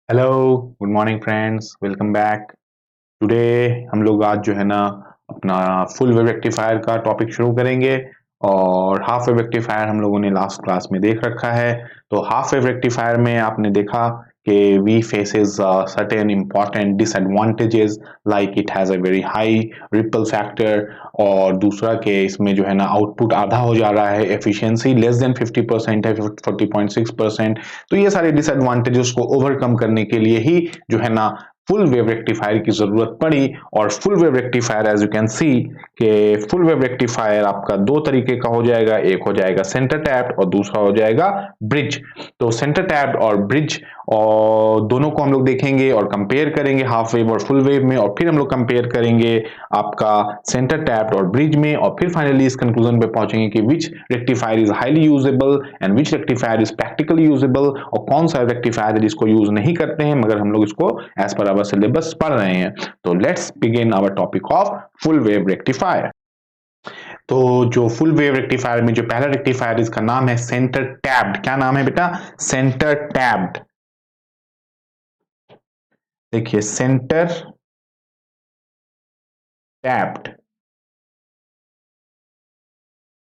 Hello, good morning friends, welcome back. Today हम लोग आज जो है ना अपना फुल वेव रेक्टिफायर का टॉपिक शुरू करेंगे। और हाफ वेव रेक्टिफायर हम लोगों ने लास्ट क्लास में देख रखा है। तो हाफ वेव रेक्टिफायर में आपने देखा कि we faces certain important disadvantages, like it has a very high ripple factor. और दूसरा कि इसमें जो है ना आउटपुट आधा हो जा रहा है, एफिशिएंसी लेस देन 50% है, 40.6%। तो ये सारे डिसएडवांटेजेस को ओवरकम करने के लिए ही जो है ना फुल वेव रेक्टिफायर की जरूरत पड़ी। और full wave rectifier as you can see कि फुल वेव रेक्टिफायर आपका दो तरीके का हो जाएगा, एक हो जाएगा सेंटर टैप्ड और दूसरा हो जाएगा ब्रिज। तो सेंटर टैप्ड और ब्रिज और दोनों को हम लोग देखेंगे और कंपेयर करेंगे हाफ वेव और फुल वेव में, और फिर हम लोग कंपेयर करेंगे आपका सेंटर टैप्ड और ब्रिज में, और फिर फाइनली इस कंक्लूजन पे पहुंचेंगे कि which rectifier is highly usable and which rectifier is practically usable, और कौन सा रेक्टिफायर है जिसको यूज नहीं करते हैं मगर हम लोग इसको एज पर आवर सिलेबस पढ़ रहे हैं। तो let's begin our topic of full wave rectifier. तो जो फुल वेव रेक्टिफायर में जो पहला रेक्टिफायर इसका नाम है सेंटर टैप्ड। क्या नाम है बेटा? Centre tapped. देखिए, centre tapped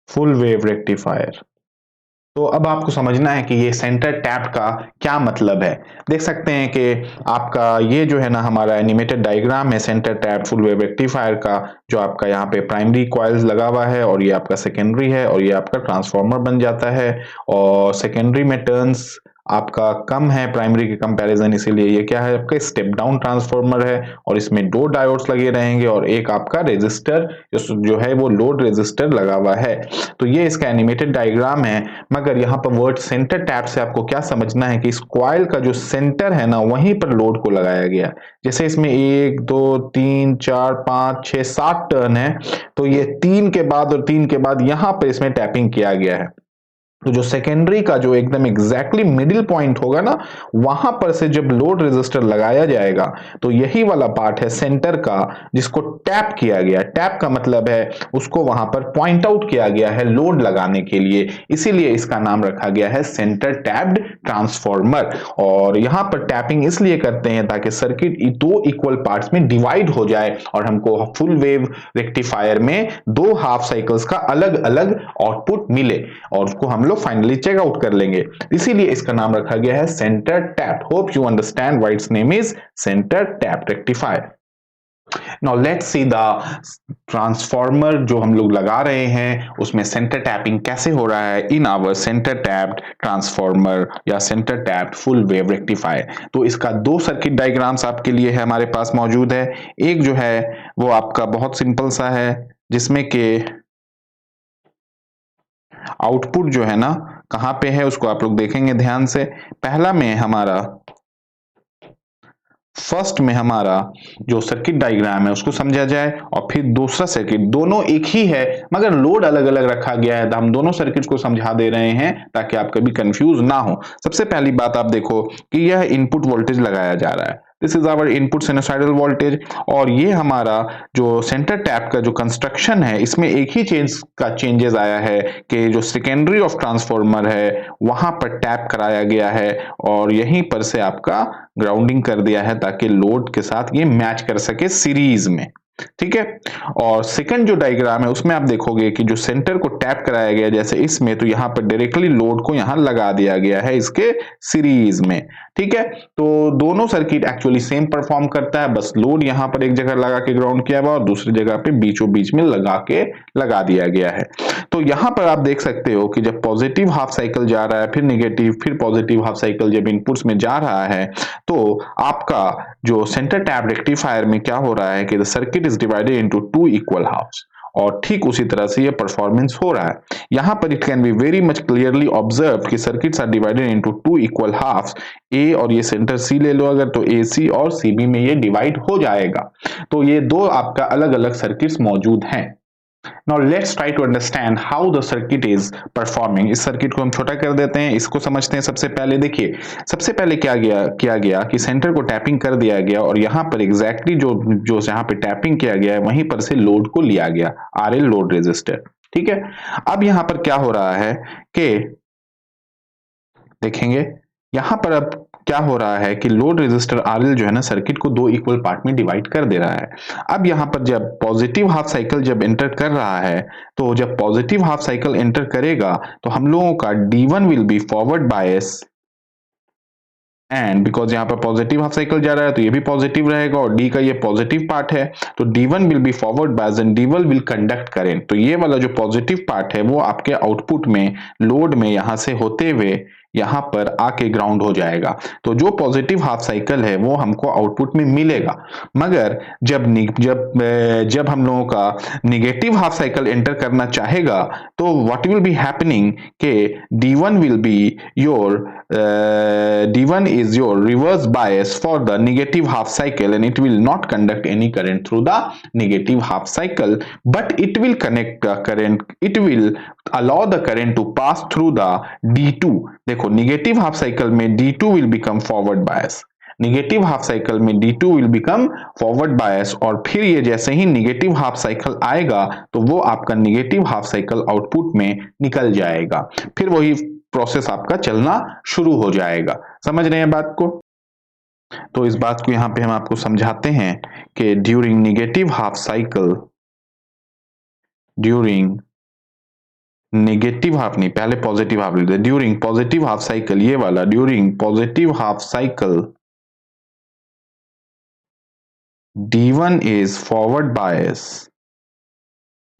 full wave rectifier. तो अब आपको समझना है कि ये सेंटर टैप का क्या मतलब है। देख सकते हैं कि आपका ये जो है ना हमारा एनिमेटेड डायग्राम है centre tap full wave rectifier का, जो आपका यहाँ पे प्राइमरी कॉइल्स लगा हुआ है और ये आपका सेकेंडरी है और ये आपका ट्रांसफार्मर बन जाता है। और सेकेंडरी में टर्न्स आपका कम है प्राइमरी के कंपैरिजन, इसीलिए ये क्या है आपका स्टेप डाउन ट्रांसफार्मर है। और इसमें दो डायोड्स लगे रहेंगे और एक आपका रेजिस्टर जो है वो लोड रेजिस्टर लगा हुआ है। तो ये इसका एनिमेटेड डायग्राम है। मगर यहाँ पर वर्ड सेंटर टैप से आपको क्या समझना है कि इस कॉइल का जो सेंटर है ना वहीं पर लोड को लगाया गया। जैसे इसमें 1 2 3 4 5 6 7 टर्न है, तो ये 3 के बाद और 3 के बाद यहाँ पर इसमें टैपिंग किया गया है। तो जो सेकेंडरी का जो एकदम एग्जैक्टली मिडिल पॉइंट होगा ना, वहां पर से जब लोड रेजिस्टर लगाया जाएगा तो यही वाला पार्ट है सेंटर का, जिसको टैप किया गया। टैप का मतलब है उसको वहां पर पॉइंट आउट किया गया है लोड लगाने के लिए, इसीलिए इसका नाम रखा गया है सेंटर टैप्ड ट्रांसफॉर्मर। और यहां पर टैपिंग इसलिए करते हैं ताकि सर्किट दो इक्वल पार्ट्स में डिवाइड हो जाए और हमको फुल वेव रेक्टिफायर में दो हाफ साइकिल्स का अलग अलग आउटपुट मिले और उसको हम लोग फाइनली चेकआउट कर लेंगे। इसीलिए इसका नाम रखा गया है centre tap. Hope you understand why it's name is centre tap rectifier. Now let's see the transformer जो हम लोग लगा रहे हैं उसमें सेंटर टैपिंग कैसे हो रहा है in our centre tapped transformer या centre tapped full wave rectifier. तो इसका दो सर्किट डायग्राम्स आपके लिए है हमारे पास मौजूद है। एक जो है वो आपका बहुत सिंपल सा है, जिसमें के आउटपुट जो है ना कहां पे है उसको आप लोग देखेंगे ध्यान से। पहला में हमारा फर्स्ट में हमारा जो सर्किट डायग्राम है उसको समझा जाए, और फिर दूसरा सर्किट, दोनों एक ही है मगर लोड अलग अलग रखा गया है, तो हम दोनों सर्किट को समझा दे रहे हैं ताकि आप कभी कंफ्यूज ना हो। सबसे पहली बात आप देखो कि यह इनपुट वोल्टेज लगाया जा रहा है, this is our input sinusoidal voltage. और ये हमारा जो सेंटर टैप का जो कंस्ट्रक्शन है इसमें एक ही चेंजेस आया है कि जो सेकेंडरी ऑफ ट्रांसफार्मर है वहां पर टैप कराया गया है और यहीं पर से आपका ग्राउंडिंग कर दिया है ताकि लोड के साथ ये मैच कर सके सीरीज में। ठीक है। और सेकंड जो डायग्राम है उसमें आप देखोगे कि जो सेंटर को टैप कराया गया जैसे इसमें, तो यहां पर डायरेक्टली लोड को यहां लगा दिया गया है इसके सीरीज में। ठीक है। तो दोनों सर्किट एक्चुअली सेम परफॉर्म करता है, बस लोड यहां पर एक जगह लगा के ग्राउंड किया हुआ और दूसरी जगह पे बीचों बीच में लगा दिया गया है। तो यहां पर आप देख सकते हो कि जब पॉजिटिव हाफ साइकिल जा रहा है, फिर निगेटिव, फिर पॉजिटिव हाफ साइकिल जब इनपुट्स में जा रहा है, तो आपका जो सेंटर टैप रेक्टिफायर में क्या हो रहा है कि the circuit is divided into two equal halves, और ठीक उसी तरह से ये परफॉर्मेंस हो रहा है। यहां पर it can be very much clearly observe कि circuits are divided into two equal halves. ए और ये सेंटर सी ले लो अगर, तो ए सी और सी बी में ये डिवाइड हो जाएगा। तो ये दो आपका अलग अलग सर्किट्स मौजूद हैं। Now let's try to understand how the circuit is performing। इस सर्किट को हम छोटा कर देते हैं, इसको समझते हैं। सबसे पहले देखिए, सबसे पहले किया गया कि सेंटर को टैपिंग कर दिया गया और यहाँ पर एग्जैक्टली जो यहाँ पे टैपिंग किया गया है वहीं पर से लोड को लिया गया, आरएल लोड रेजिस्टर। ठीक है। अब यहाँ पर क्या हो रहा है कि देखेंगे यहाँ पर अब क्या हो रहा है कि लोड रेजिस्टर RL जो है ना सर्किट को दो इक्वल पार्ट में डिवाइड कर दे रहा है। अब यहाँ पर जब पॉजिटिव हाफ साइकिल जब एंटर कर रहा है, तो जब पॉजिटिव हाफ साइकिल एंटर करेगा तो हम लोगों का D1 will B forward bias, and because यहाँ पर पॉजिटिव हाफ साइकिल जा रहा है तो ये भी पॉजिटिव रहेगा और डी का ये पॉजिटिव पार्ट है, तो D1 will B forward bias and D1 will conduct current. तो ये वाला जो पॉजिटिव पार्ट है वो आपके आउटपुट में लोड में यहां से होते हुए यहां पर आके ग्राउंड हो जाएगा। तो जो पॉजिटिव हाफ साइकिल है वो हमको आउटपुट में मिलेगा, मगर जब हम लोगों का निगेटिव हाफ साइकिल एंटर करना चाहेगा तो व्हाट विल बी हैपनिंग के D1 will be your D1 is your reverse bias for the negative half cycle, and it will not conduct any current through the negative half cycle, but it will connect the current, it will allow the current to pass through the D2। देखो negative half cycle में D2 will become forward bias, negative half cycle में D2 will become forward bias, और फिर ये जैसे ही negative half cycle आएगा तो वो आपका निगेटिव हाफ साइकिल आउटपुट में निकल जाएगा, फिर वही प्रोसेस आपका चलना शुरू हो जाएगा। समझ रहे हैं बात को? तो इस बात को यहां पे हम आपको समझाते हैं कि during negative half cycle, during negative half नहीं, पहले पॉजिटिव हाफ लेते हैं, ड्यूरिंग पॉजिटिव हाफ साइकिल, ये वाला during positive half cycle D1 is forward bias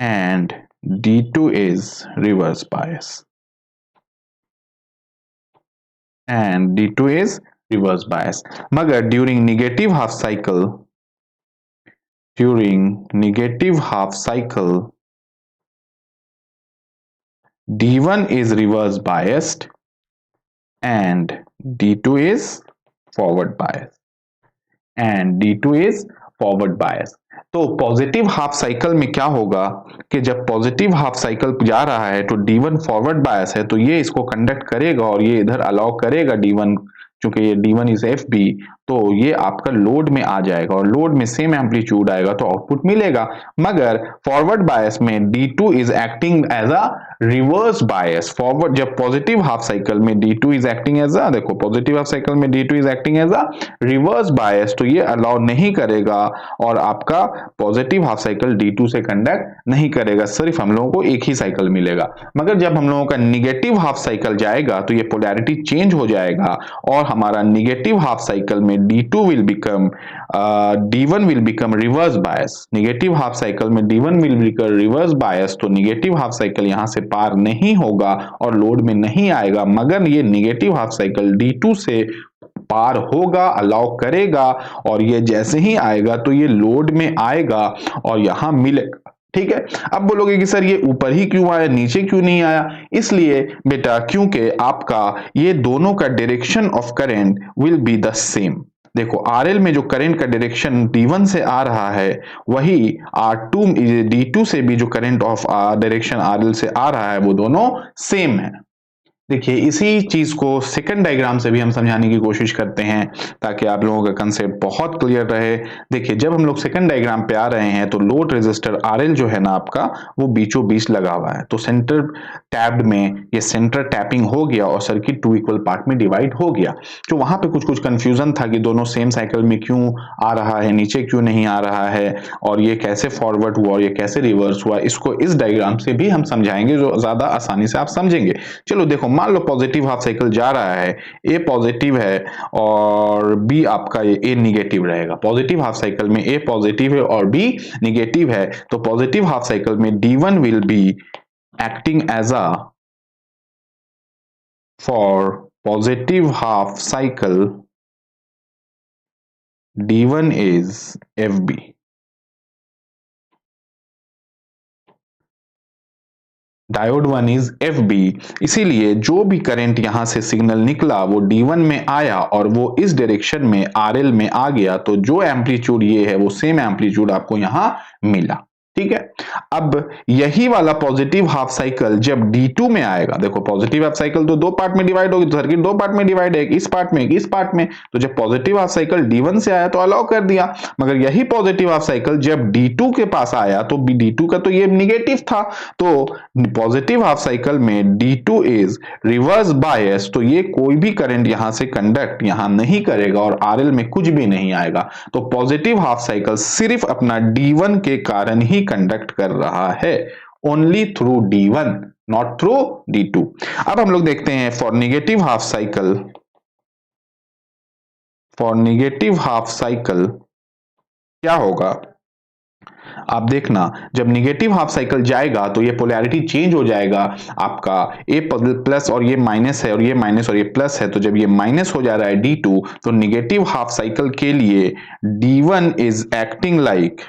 and D2 is reverse bias, and D2 is reverse bias। मगर during negative half cycle, during negative half cycle D1 is reverse biased and D2 is forward bias, and D2 is forward bias. तो positive half cycle में क्या होगा कि जब positive half cycle जा रहा है तो D1 फॉरवर्ड बायस है, तो ये इसको कंडक्ट करेगा और ये इधर अलाउ करेगा D1, चूंकि ये D1 इज FB, तो ये आपका लोड में आ जाएगा और लोड में सेम एम्पलीट्यूड आएगा तो आउटपुट मिलेगा। मगर फॉरवर्ड बायस में D2 is acting as a reverse bias. Forward जब पॉजिटिव हाफ साइकिल में D2 इज एक्टिंग एज अ, देखो पॉजिटिव हाफ साइकिल में D2 is acting as a reverse bias, तो ये अलाउ नहीं करेगा और आपका पॉजिटिव हाफ साइकिल D2 से कंडक्ट नहीं करेगा, सिर्फ हम लोगों को एक ही साइकिल मिलेगा। मगर जब हम लोगों का निगेटिव हाफ साइकिल जाएगा तो ये पोलैरिटी चेंज हो जाएगा और हमारा निगेटिव हाफ साइकिल में D2 will become D1 will become reverse bias. Negative half cycle में D1 will become reverse bias, तो निगेटिव हाफ साइकिल यहां से पार नहीं होगा और लोड में नहीं आएगा, मगर ये निगेटिव हाफ साइकिल D2 से पार होगा, अलाउ करेगा, और ये जैसे ही आएगा तो ये लोड में आएगा और यहां मिलेगा। ठीक है, अब बोलोगे कि सर ये ऊपर ही क्यों आया, नीचे क्यों नहीं आया? इसलिए बेटा क्योंकि आपका ये दोनों का direction of current will be the same. देखो RL में जो करंट का डायरेक्शन D1 से आ रहा है वही R2 D2 से भी जो करंट ऑफ डायरेक्शन RL से आ रहा है वो दोनों सेम है। देखिए इसी चीज को सेकंड डायग्राम से भी हम समझाने की कोशिश करते हैं ताकि आप लोगों का कंसेप्ट बहुत क्लियर रहे। देखिए जब हम लोग सेकंड डायग्राम पे आ रहे हैं तो लोड रेजिस्टर RL जो है ना आपका वो बीचों बीच लगा हुआ है, तो सेंटर टैप्ड में ये सेंटर टैपिंग हो गया और सर्किट टू इक्वल पार्ट में डिवाइड हो गया। तो वहां पे कुछ कंफ्यूजन था कि दोनों सेम साइकिल में क्यों आ रहा है, नीचे क्यों नहीं आ रहा है, और ये कैसे फॉरवर्ड हुआ और ये कैसे रिवर्स हुआ, इसको इस डायग्राम से भी हम समझाएंगे जो ज्यादा आसानी से आप समझेंगे। चलो देखो मान लो पॉजिटिव हाफ साइकिल जा रहा है, ए पॉजिटिव है और बी आपका ए निगेटिव रहेगा। पॉजिटिव हाफ साइकिल में ए पॉजिटिव है और बी निगेटिव है, तो पॉजिटिव हाफ साइकिल में D1 will be acting as a, for positive half cycle D1 is FB, diode 1 is FB। इसीलिए जो भी करंट यहां से सिग्नल निकला वो D1 में आया और वो इस डायरेक्शन में RL में आ गया, तो जो एम्पलीट्यूड ये है वो सेम एम्पलीट्यूड आपको यहां मिला। ठीक है। अब यही वाला पॉजिटिव हाफ साइकिल जब D2 में आएगा, देखो पॉजिटिव हाफ साइकिल तो दो पार्ट में डिवाइड होगी, तो सर्किट दो पार्ट में डिवाइड है, एक इस पार्ट में एक इस पार्ट में। तो जब पॉजिटिव हाफ साइकिल D1 से आया तो अलाउ कर दिया, मगर यही पॉजिटिव हाफ साइकिल जब D2 के पास आया तो D2 का तो ये निगेटिव था, तो पॉजिटिव हाफ साइकिल में D2 इज रिवर्स बायस, तो ये कोई भी करंट यहां से कंडक्ट यहां नहीं करेगा और RL में कुछ भी नहीं आएगा। तो पॉजिटिव हाफ साइकिल सिर्फ अपना D1 के कारण ही कंडक्ट कर रहा है, only through D1 not through D2। अब हम लोग देखते हैं for negative half cycle, for negative half cycle क्या होगा। आप देखना जब नेगेटिव हाफ साइकिल जाएगा तो ये पोलैरिटी चेंज हो जाएगा, आपका ए प्लस और ये माइनस है और ये माइनस और ये प्लस है, तो जब ये माइनस हो जा रहा है D2 तो नेगेटिव हाफ साइकिल के लिए D1 is acting like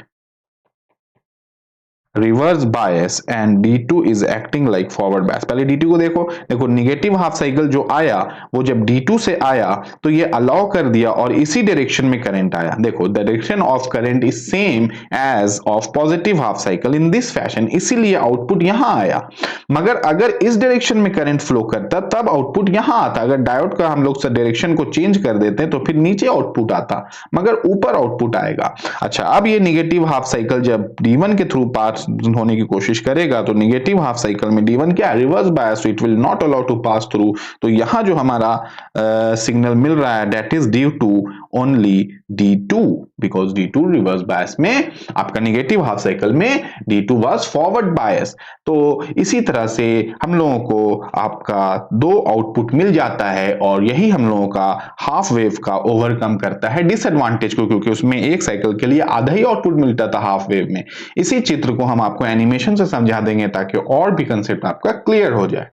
reverse bias and D2 is acting like forward bias. पहले D2 को देखो, देखो निगेटिव हाफ साइकिल जो आया वो जब D2 से आया तो ये अलाउ कर दिया और इसी डायरेक्शन में करंट आया। देखो direction of current is same as of positive half cycle in this fashion, इसीलिए आउटपुट यहां आया। मगर अगर इस डायरेक्शन में करंट फ्लो करता तब आउटपुट यहां आता। अगर डायोड का हम लोग डायरेक्शन को चेंज कर देते हैं तो फिर नीचे आउटपुट आता, मगर ऊपर आउटपुट आएगा। अच्छा, अब ये निगेटिव हाफ साइकिल जब D1 के थ्रू पास होने की कोशिश करेगा तो नेगेटिव हाफ साइकिल में D1 क्या reverse bias, it will not allow to pass through. तो यहां जो हमारा सिग्नल मिल रहा है that is due to only D2 because D2 reverse bias में, आपका नेगेटिव हाफ साइकिल में D2 वाज फॉरवर्ड बायस। तो इसी तरह से हम लोगों को आपका दो आउटपुट मिल जाता है और यही हम लोगों का हाफ वेव का ओवरकम करता है डिसएडवांटेज को, क्योंकि उसमें एक साइकिल के लिए आधा ही आउटपुट मिलता था हाफ वेव में। इसी चित्र को हम आपको एनिमेशन से समझा देंगे ताकि और भी कंसेप्ट आपका क्लियर हो जाए।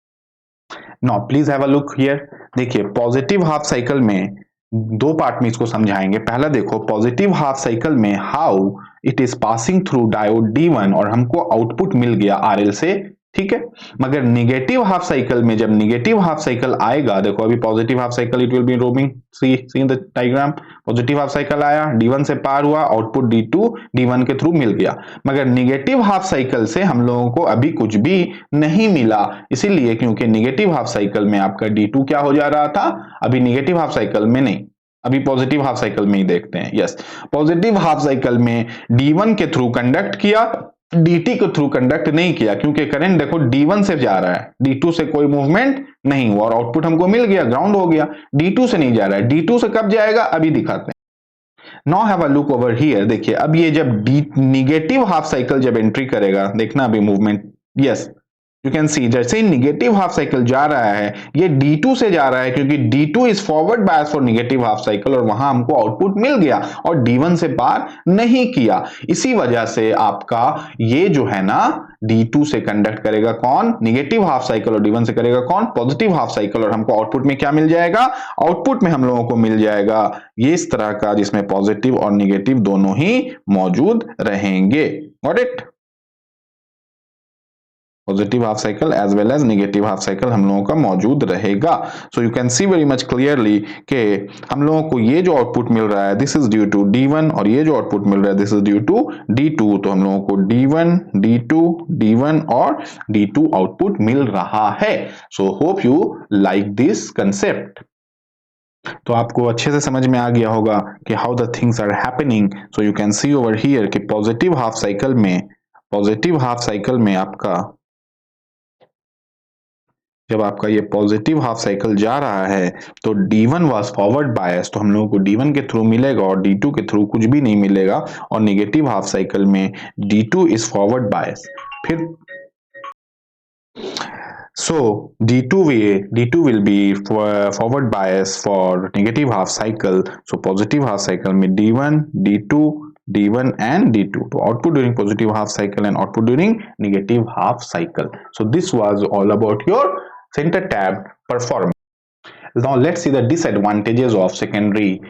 Now please have a look here. देखिए पॉजिटिव हाफ साइकिल में दो पार्ट में इसको समझाएंगे। पहला देखो पॉजिटिव हाफ साइकिल में how it is passing through diode D1 और हमको आउटपुट मिल गया RL से, ठीक है। मगर नेगेटिव हाफ साइकिल में जब नेगेटिव हाफ साइकिल आएगा, देखो अभी positive half cycle it will be roaming, see in the diagram. Positive half cycle आया, D1 से पार हुआ, आउटपुट D2 D1 के थ्रू मिल गया। मगर नेगेटिव हाफ साइकिल से हम लोगों को अभी कुछ भी नहीं मिला, इसीलिए क्योंकि नेगेटिव हाफ साइकिल में आपका D2 क्या हो जा रहा था, अभी नेगेटिव हाफ साइकिल में नहीं, अभी पॉजिटिव हाफ साइकिल में ही देखते हैं। यस, पॉजिटिव हाफ साइकिल में D1 के थ्रू कंडक्ट किया, DT के थ्रू कंडक्ट नहीं किया, क्योंकि करंट देखो D1 से जा रहा है, D2 से कोई मूवमेंट नहीं हुआ और आउटपुट हमको मिल गया, ग्राउंड हो गया। D2 से नहीं जा रहा है, D2 से कब जाएगा अभी दिखाते हैं। Now have a look over here. देखिए अब ये जब नेगेटिव हाफ साइकिल जब एंट्री करेगा, देखना अभी मूवमेंट, यस यू कैन सी जैसे ही नेगेटिव हाफ साइकिल जा रहा है ये D2 से जा रहा है, क्योंकि D2 is forward bias for negative half cycle और वहां हमको आउटपुट मिल गया और D1 से पार नहीं किया। इसी वजह से आपका ये जो है ना D2 से कंडक्ट करेगा कौन, नेगेटिव हाफ साइकिल, और D1 से करेगा कौन, पॉजिटिव हाफ साइकिल, और हमको आउटपुट में क्या मिल जाएगा, आउटपुट में हम लोगों को मिल जाएगा ये इस तरह का जिसमें पॉजिटिव और नेगेटिव दोनों ही मौजूद रहेंगे। Got it. Positive half cycle as well as negative half cycle हम लोगों का मौजूद रहेगा। So you can see very much clearly कि हम लोगों को ये जो आउटपुट मिल रहा है this is due to D1 और ये जो आउटपुट मिल रहा है this is due to D2। तो हम लोगों को D1 D2 D1 और D2 आउटपुट मिल रहा है। So hope you like this concept. तो आपको अच्छे से समझ में आ गया होगा कि how the things are happening. So you can see over here कि पॉजिटिव हाफ साइकिल में आपका जब आपका ये पॉजिटिव हाफ साइकिल जा रहा है तो D1 वाज फॉरवर्ड बायस, तो हम लोगों को D1 के थ्रू मिलेगा और D2 के थ्रू कुछ भी नहीं मिलेगा। और नेगेटिव हाफ साइकिल में D2 इज फॉरवर्ड बायस। फिर so D2 will be forward bias for negative half cycle. So positive half cycle में D1 D2 D1 and D2, तो output during positive half cycle and output during negative half cycle. So this was all about your center tapped performance. Now let's see the disadvantages of secondary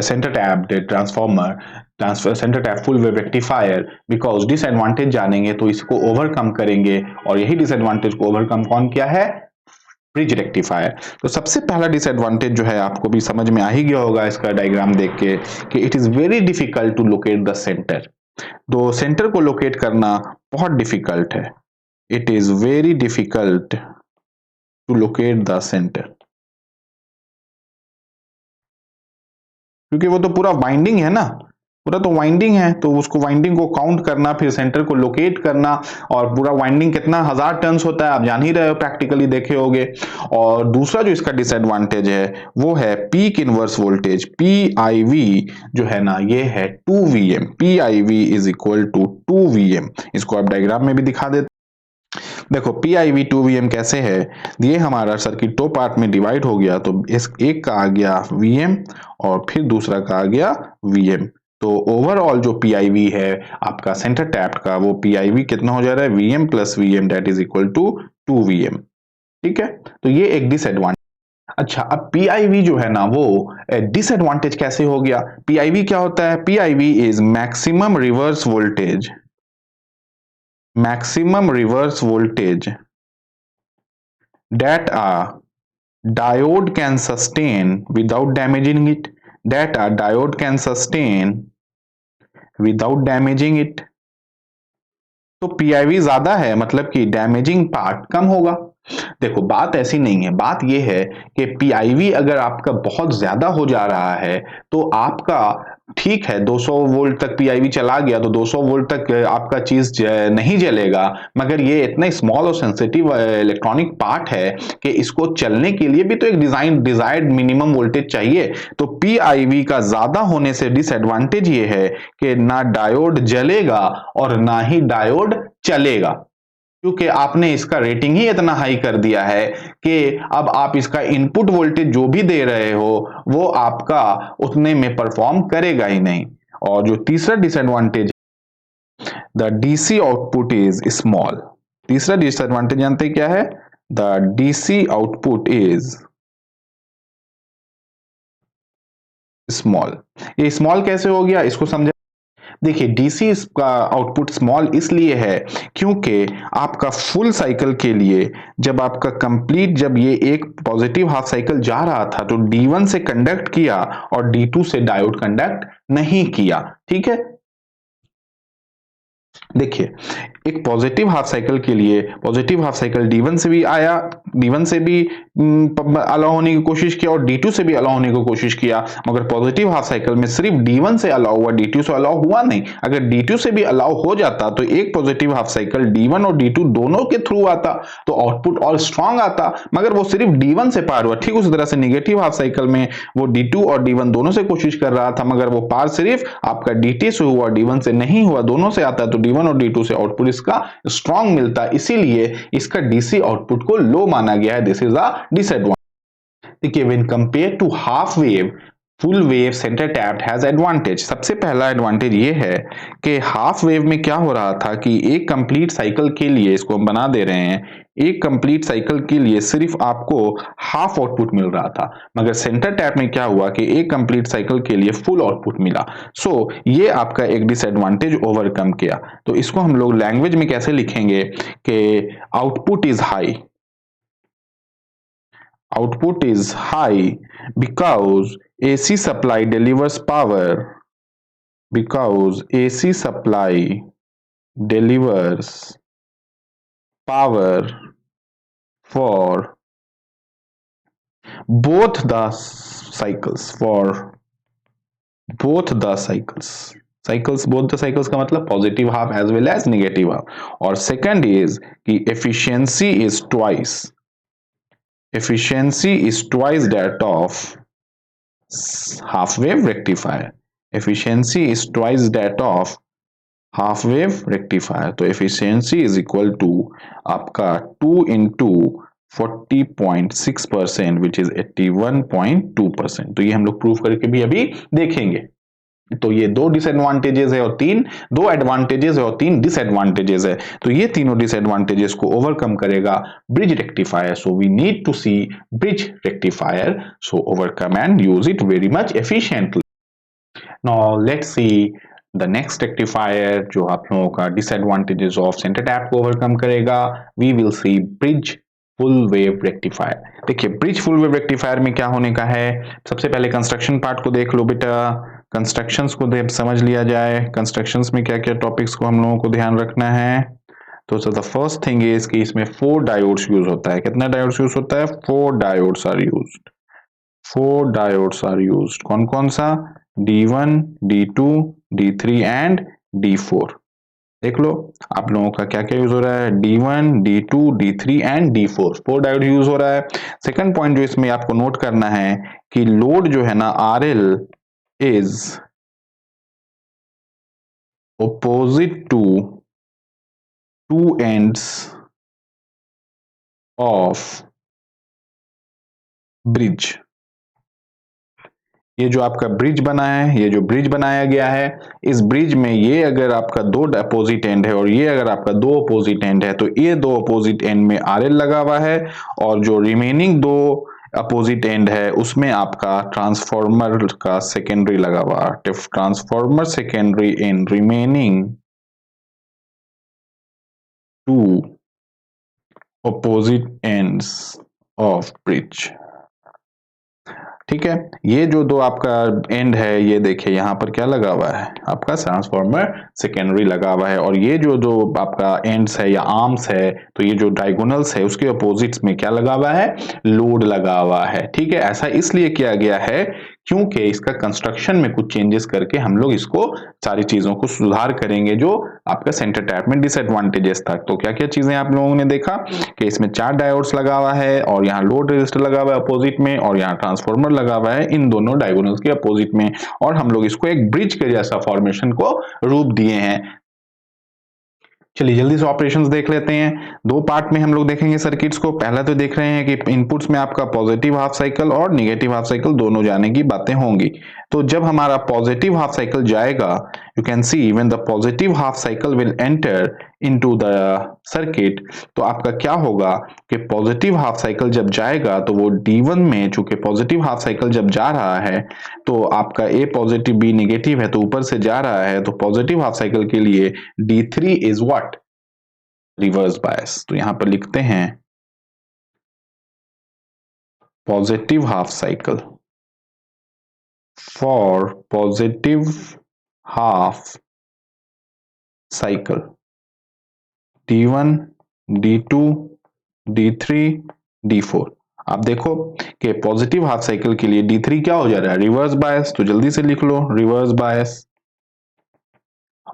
center tapped transformer, center tap full wave rectifier, because disadvantage जानेंगे तो इसको overcome करेंगे और यही disadvantage को overcome कौन किया है, ब्रिज रेक्टिफायर। तो सबसे पहला डिसएडवांटेज जो है आपको भी समझ में आ ही गया होगा इसका डायग्राम देख के कि it is very difficult to locate the centre. तो सेंटर को लोकेट करना बहुत डिफिकल्ट है, it is very difficult to locate the centre, क्योंकि वो तो पूरा वाइंडिंग है ना, पूरा तो वाइंडिंग है, तो उसको वाइंडिंग को काउंट करना, फिर सेंटर को लोकेट करना, और पूरा वाइंडिंग कितना 1000 टर्न्स होता है आप जान ही रहे हो, प्रैक्टिकली देखे होगे। और दूसरा जो इसका डिसएडवांटेज है वो है पीक इनवर्स वोल्टेज, PIV जो है ना ये है 2 Vm, PIV is equal to 2 Vm। इसको आप डायग्राम में भी दिखा देते, देखो PIV 2 Vm कैसे है, ये हमारा सर्किट दो पार्ट में डिवाइड हो गया, तो इस एक का आ गया Vm और फिर दूसरा का आ गया Vm। तो ओवरऑल जो PIV है आपका सेंटर टैप का, वो PIV कितना हो जा रहा है, Vm plus Vm that is equal to 2 Vm। ठीक है, तो ये एक डिसएडवांटेज। अच्छा, अब PIV जो है ना वो डिसएडवांटेज कैसे हो गया, PIV क्या होता है, PIV is maximum reverse voltage, maximum reverse voltage that a diode can sustain without damaging it, that a diode can sustain without damaging it। तो PIV ज्यादा है मतलब कि डैमेजिंग पार्ट कम होगा। देखो बात ऐसी नहीं है, बात यह है कि PIV अगर आपका बहुत ज्यादा हो जा रहा है तो आपका ठीक है 200 वोल्ट तक PIV चला गया तो 200 वोल्ट तक आपका चीज नहीं जलेगा, मगर ये इतना स्मॉल और सेंसिटिव इलेक्ट्रॉनिक पार्ट है कि इसको चलने के लिए भी तो एक डिजायर्ड मिनिमम वोल्टेज चाहिए। तो PIV का ज्यादा होने से डिसएडवांटेज ये है कि ना डायोड जलेगा और ना ही डायोड चलेगा, क्योंकि आपने इसका रेटिंग ही इतना हाई कर दिया है कि अब आप इसका इनपुट वोल्टेज जो भी दे रहे हो वो आपका उतने में परफॉर्म करेगा ही नहीं। और जो तीसरा disadvantage, the DC output is small. तीसरा डिसएडवांटेज जानते क्या है, the DC output is small. ये स्मॉल कैसे हो गया इसको समझा। देखिए डीसी का आउटपुट स्मॉल इसलिए है क्योंकि आपका फुल साइकिल के लिए जब आपका कंप्लीट, जब ये एक पॉजिटिव हाफ साइकिल जा रहा था तो D1 से कंडक्ट किया और D2 से डायोड कंडक्ट नहीं किया। ठीक है, देखिए एक पॉजिटिव हाफ साइकिल के लिए पॉजिटिव हाफ साइकिल D1 से भी आया, D1 से भी अलाउ होने की कोशिश किया और D2 से भी अलाउ होने की कोशिश किया, मगर पॉजिटिव हाफ साइकिल में सिर्फ D1 से अलाउ हुआ, D2 से अलाउ हुआ नहीं। अगर D2 से भी अलाउ हो जाता तो एक पॉजिटिव हाफ साइकिल D1 और D2 दोनों के थ्रू आता तो आउटपुट और स्ट्रांग आता, मगर वो सिर्फ D1 से पार हुआ। ठीक उसी तरह से नेगेटिव हाफ साइकिल में वो D2 और D1 दोनों से कोशिश कर रहा था, मगर वो पार सिर्फ आपका DT से हुआ, D1 से नहीं हुआ, दोनों से आता तो D1 और D2 से आउटपुट इसका स्ट्रांग मिलता, इसीलिए इसका DC आउटपुट को लो माना गया है। This is a disadvantage. देखिए when compare to half wave, full wave centre tapped has advantage. सबसे पहला एडवांटेज ये है कि हाफ वेव में क्या हो रहा था कि एक कंप्लीट साइकिल के लिए, इसको हम बना दे रहे हैं, एक कंप्लीट साइकिल के लिए सिर्फ आपको हाफ आउटपुट मिल रहा था, मगर सेंटर टैप में क्या हुआ कि एक कंप्लीट साइकिल के लिए फुल आउटपुट मिला। सो ये आपका एक डिसएडवांटेज ओवरकम किया। तो इसको हम लोग लैंग्वेज में कैसे लिखेंगे कि output is high, output is high because AC supply delivers power, because AC supply delivers power for both the cycles, for both the cycles both the cycles का मतलब positive half as well as negative half. और second is कि efficiency is twice that of half wave rectifier, efficiency is twice that of half wave rectifier। तो efficiency is equal to आपका 2 into 40.6% which is 81.2%। तो ये हम लोग prove करके भी अभी देखेंगे। तो ये दो डिसएडवांटेजेस है और दो एडवांटेजेस है और 3 डिसएडवांटेजेस है। तो ये तीनों डिसएडवांटेजेस को ओवरकम करेगा bridge rectifier. So we need to see bridge rectifier, so overcome and use it very much efficiently. Now let's see the next rectifier जो आप लोगों का डिसएडवांटेजेस ऑफ सेंटर टैप को ओवरकम करेगा। We will see bridge full wave rectifier. देखिए bridge full wave rectifier में क्या होने का है, सबसे पहले कंस्ट्रक्शन पार्ट को देख लो बेटा। कंस्ट्रक्शंस को समझ लिया जाए। कंस्ट्रक्शंस में क्या क्या टॉपिक्स को हम लोगों को ध्यान रखना है। तो द फर्स्ट थिंग इज कि इसमें 4 डायोड्स यूज होता है। कितना डायोड्स यूज होता है? 4 diodes are used. 4 diodes are used. कौन कौन सा? D1, D2, D3 and D4। देख लो आप लोगों का क्या क्या यूज हो रहा है। D1, D2, D3 and D4, 4 diode use हो रहा है। सेकंड पॉइंट जो इसमें आपको नोट करना है कि लोड जो है ना RL is opposite to two ends of bridge। ये जो आपका ब्रिज बना है, ये जो ब्रिज बनाया गया है, इस ब्रिज में ये अगर आपका दो अपोजिट एंड है और ये अगर आपका दो अपोजिट एंड है, तो ये दो अपोजिट एंड में RL लगा हुआ है और जो रिमेनिंग दो अपोजिट एंड है उसमें आपका ट्रांसफॉर्मर का सेकेंडरी लगा हुआ है। Transformer secondary in remaining to opposite ends of bridge। ठीक है, ये जो दो आपका एंड है, ये देखिए यहाँ पर क्या लगा हुआ है, आपका ट्रांसफॉर्मर सेकेंडरी लगा हुआ है और ये जो दो आपका एंड्स है या आर्म्स है, तो ये जो डायगोनल्स है उसके अपोजिट्स में क्या लगा हुआ है? लोड लगा हुआ है। ठीक है, ऐसा इसलिए किया गया है क्योंकि इसका कंस्ट्रक्शन में कुछ चेंजेस करके हम लोग इसको सारी चीजों को सुधार करेंगे जो आपका सेंटर टैप में डिसएडवांटेजेस था। तो क्या क्या चीजें आप लोगों ने देखा कि इसमें 4 डायोड्स लगा हुआ है और यहाँ लोड रेजिस्टर लगा हुआ है अपोजिट में और यहाँ ट्रांसफॉर्मर लगा हुआ है इन दोनों डायगोनल्स के अपोजिट में, और हम लोग इसको एक ब्रिज के जैसा फॉर्मेशन को रूप दिए हैं। चलिए जल्दी से ऑपरेशंस देख लेते हैं। दो पार्ट में हम लोग देखेंगे सर्किट्स को। पहला तो देख रहे हैं कि इनपुट्स में आपका पॉजिटिव हाफ साइकिल और नेगेटिव हाफ साइकिल दोनों जाने की बातें होंगी। तो जब हमारा पॉजिटिव हाफ साइकिल जाएगा, you can see when the positive half cycle will enter into the circuit, तो आपका क्या होगा कि पॉजिटिव हाफ साइकिल जब जाएगा तो वो D1 में, चूंकि पॉजिटिव हाफ साइकिल जब जा रहा है तो आपका A पॉजिटिव B नेगेटिव है तो ऊपर से जा रहा है, तो पॉजिटिव हाफ साइकिल के लिए D3 is what? Reverse bias. तो यहां पर लिखते हैं positive half cycle, for positive half cycle D1, D2, D3, D4। आप देखो कि पॉजिटिव हाफ साइकिल के लिए D3 क्या हो जा रहा है? Reverse bias. तो जल्दी से लिख लो रिवर्स बायस।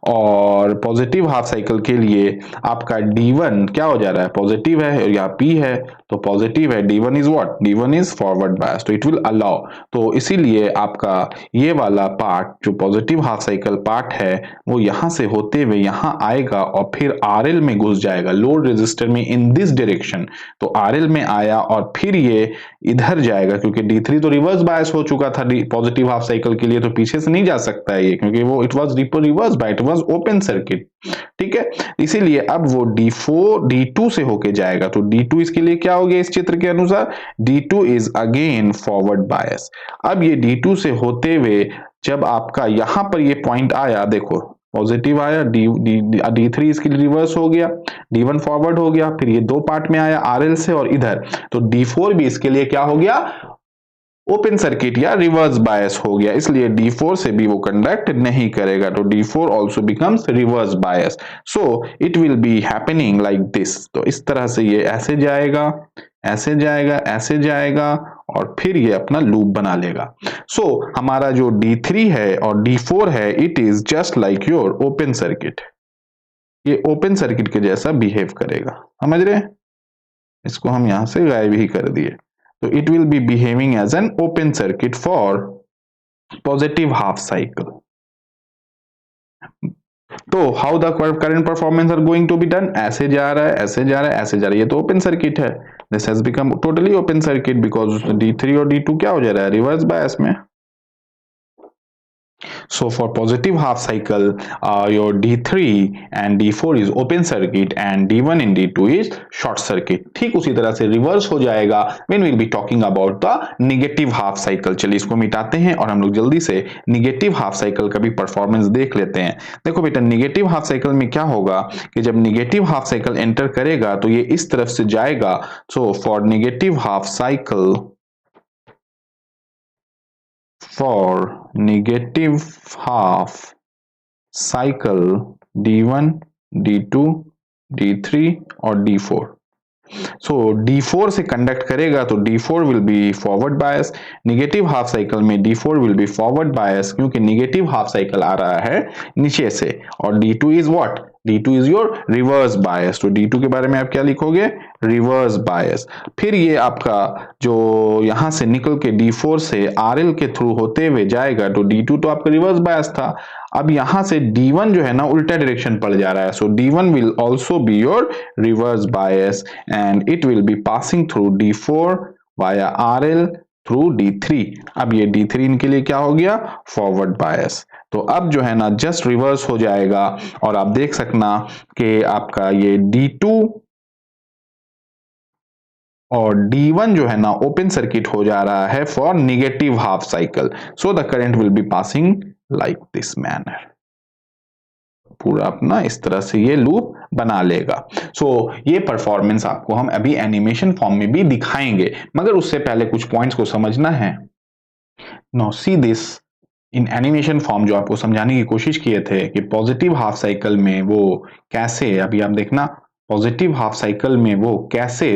और पॉजिटिव हाफ साइकिल के लिए आपका D1 क्या हो जा रहा है? पॉजिटिव है और यहाँ P है तो पॉजिटिव है। D1 is what? D1 is forward bias, तो इट विल अलाउ। तो इसीलिए आपका ये वाला पार्ट जो पॉजिटिव हाफ साइकिल पार्ट है वो यहां से होते हुए यहां आएगा और फिर RL में घुस जाएगा, लोड रेजिस्टर में इन दिस डायरेक्शन। तो RL में आया और फिर ये इधर जाएगा क्योंकि D3 तो रिवर्स बायस हो चुका था पॉजिटिव हाफ साइकिल के लिए, तो पीछे से नहीं जा सकता है ये क्योंकि वो it was reverse bias, was open circuit. ठीक है, इसीलिए अब वो D2 से होके जाएगा। तो D2 इसके लिए क्या हो गया इस चित्र के अनुसार? D2 is again forward bias. अब ये D2 से होते हुए जब आपका यहां पर ये पॉइंट आया, देखो पॉजिटिव आया, D3 इसके लिए रिवर्स हो गया, D1 फॉरवर्ड हो गया, फिर ये दो पार्ट में आया RL से और इधर, तो D4 भी इसके लिए क्या हो गया? ओपन सर्किट या रिवर्स बायस हो गया, इसलिए D4 से भी वो कंडक्ट नहीं करेगा। तो D4 also becomes reverse bias. So it will be happening like this. तो इस तरह से ये ऐसे जाएगा, ऐसे जाएगा, ऐसे जाएगा और फिर ये अपना लूप बना लेगा। सो हमारा जो D3 है और D4 है, it is just like your open circuit. ये ओपन सर्किट के जैसा बिहेव करेगा, समझ रहे? इसको हम यहां से गायब ही कर दिए। So it will be behaving as an open circuit for positive half cycle. तो how the current performance are going to be done? ऐसे जा रहा है, ऐसे जा रहा है, ऐसे जा रहा है, ये तो ओपन सर्किट है। This has become totally open circuit because D3 और D2 क्या हो जा रहा है? रिवर्स बायस में। So for positive half cycle, your D3 and D4 is open circuit and D1 and D2 is short circuit. ठीक उसी तरह से रिवर्स हो जाएगा when we'll be talking about the negative half cycle। चलिए इसको मिटाते हैं और हम लोग जल्दी से नेगेटिव हाफ साइकिल का भी परफॉर्मेंस देख लेते हैं। देखो बेटा, नेगेटिव हाफ साइकिल में क्या होगा कि जब नेगेटिव हाफ साइकिल एंटर करेगा तो ये इस तरफ से जाएगा। So for negative half cycle, for negative half cycle D1, D2, D3 और D4. सो D4 से कंडक्ट करेगा तो D4 will be forward bias, negative half cycle में D4 will be forward bias क्योंकि नेगेटिव हाफ साइकिल आ रहा है नीचे से, और D2 is what, D2 is your reverse bias. तो D2 के बारे में आप क्या लिखोगे, रिवर्स बायस। फिर ये आपका जो यहां से निकल के D4 से RL के थ्रू होते हुए जाएगा तो D2 तो आपका रिवर्स बायस था, अब यहां से D1 जो है ना उल्टा डायरेक्शन पड़ जा रहा है, सो D1 will also be your reverse bias and it will be passing through D4 via RL through D3। अब ये D3 इनके लिए क्या हो गया, फॉरवर्ड बायस। तो अब जो है ना जस्ट रिवर्स हो जाएगा और आप देख सकना कि आपका ये D2 और D1 जो है ना ओपन सर्किट हो जा रहा है for negative half cycle, so the current will be passing like this manner. पूरा अपना इस तरह से ये लूप बना लेगा। सो ये परफॉर्मेंस आपको हम अभी एनिमेशन फॉर्म में भी दिखाएंगे, मगर उससे पहले कुछ पॉइंट्स को समझना है। Now see this in animation form, जो आपको समझाने की कोशिश किए थे कि पॉजिटिव हाफ साइकिल में वो कैसे, अभी आप देखना पॉजिटिव हाफ साइकिल में वो कैसे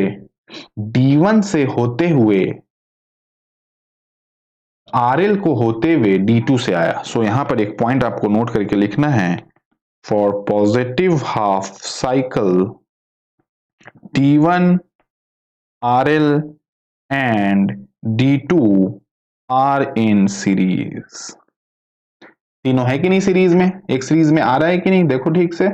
D1 से होते हुए RL को होते हुए D2 से आया। सो यहां पर एक पॉइंट आपको नोट करके लिखना है, for positive half cycle D1 RL and D2 are in series। तीनों है कि नहीं सीरीज में, एक सीरीज में आ रहा है कि नहीं, देखो ठीक से।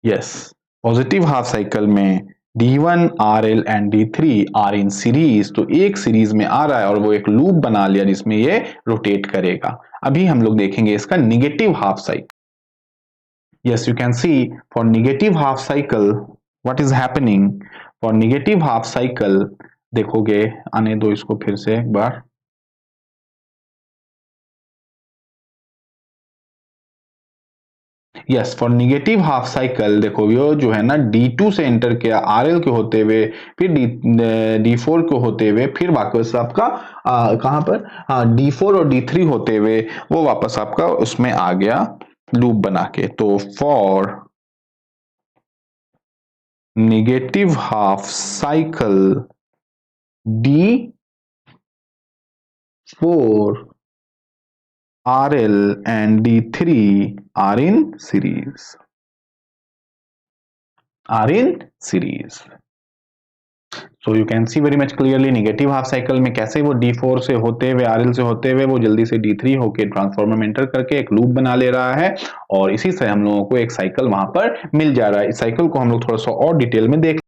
यस, पॉजिटिव हाफ साइकिल में D1 RL and D3 are in series, तो एक सीरीज में आ रहा है और वो एक लूप बना लिया जिसमें ये रोटेट करेगा। अभी हम लोग देखेंगे इसका negative half cycle. Yes, you can see for negative half cycle what is happening for negative half cycle। देखोगे, आने दो इसको फिर से एक बार। Yes, for negative half cycle देखो ये जो है ना D2 से एंटर किया RL के होते हुए, फिर D4 को होते हुए, फिर वापस आपका कहां पर, D4 और D3 होते हुए वो वापस आपका उसमें आ गया लूप बना के। तो for negative half cycle D4 RL and D3 are in series, are in series। So you can see very much clearly negative half cycle में कैसे वो D4 से होते हुए RL से होते हुए वो जल्दी से D3 होके ट्रांसफार्मर में एंटर करके एक लूप बना ले रहा है और इसी से हम लोगों को एक साइकिल वहां पर मिल जा रहा है। इस साइकिल को हम लोग थोड़ा सा और डिटेल में देख।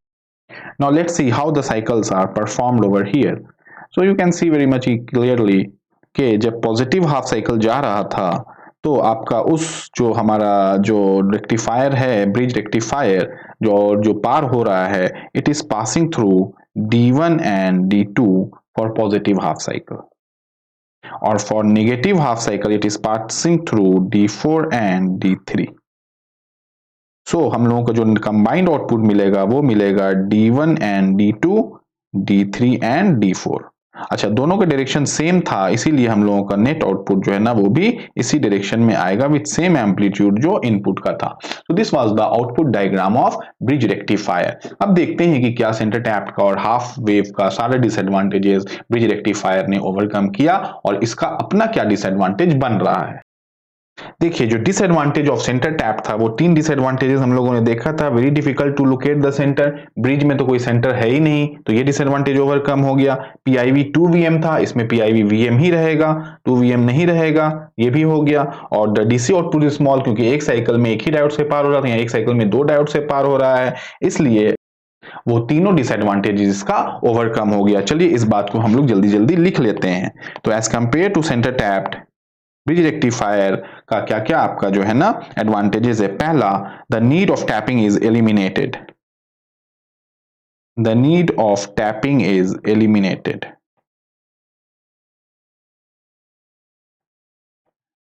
Now let's see how the cycles are performed over here। So you can see very much clearly कि जब पॉजिटिव हाफ साइकिल जा रहा था तो आपका उस जो हमारा जो रेक्टिफायर है, ब्रिज रेक्टिफायर जो पार हो रहा है, it is passing through D1 and D2 for positive half cycle, और for negative half cycle it is passing through D4 and D3। So हम लोगों को जो कंबाइंड आउटपुट मिलेगा वो मिलेगा D1 and D2, D3 and D4। अच्छा, दोनों का डायरेक्शन सेम था, इसीलिए हम लोगों का नेट आउटपुट जो है ना वो भी इसी डायरेक्शन में आएगा विद सेम एम्पलीट्यूड जो इनपुट का था। So this was the output diagram of bridge rectifier. अब देखते हैं कि क्या सेंटर टैप्ड का और हाफ वेव का सारे डिसएडवांटेजेस ब्रिज रेक्टिफायर ने ओवरकम किया और इसका अपना क्या डिसएडवांटेज बन रहा है। देखिए, जो डिसएडवांटेज ऑफ सेंटर टैप था वो तीन डिसएडवांटेजेस हम लोगों ने देखा था। Very difficult to locate the centre, bridge में तो कोई सेंटर है ही नहीं, तो ये डिसएडवांटेज ओवरकम हो गया। पीआईवी 2VM था, इसमें पीआईवी VM ही रहेगा, 2VM नहीं रहेगा, ये भी हो गया। और the DC output is small, क्योंकि एक साइकिल में एक ही डायोड से पार हो रहा था, एक साइकिल में दो डायोड से पार हो रहा है, इसलिए वो तीनों डिसएडवांटेजेस का ओवरकम हो गया। चलिए इस बात को हम लोग जल्दी जल्दी लिख लेते हैं। तो as compare to centre tapped bridge rectifier का क्या क्या आपका जो है ना एडवांटेजेस है। पहला, the need of tapping is eliminated, the need of tapping is eliminated.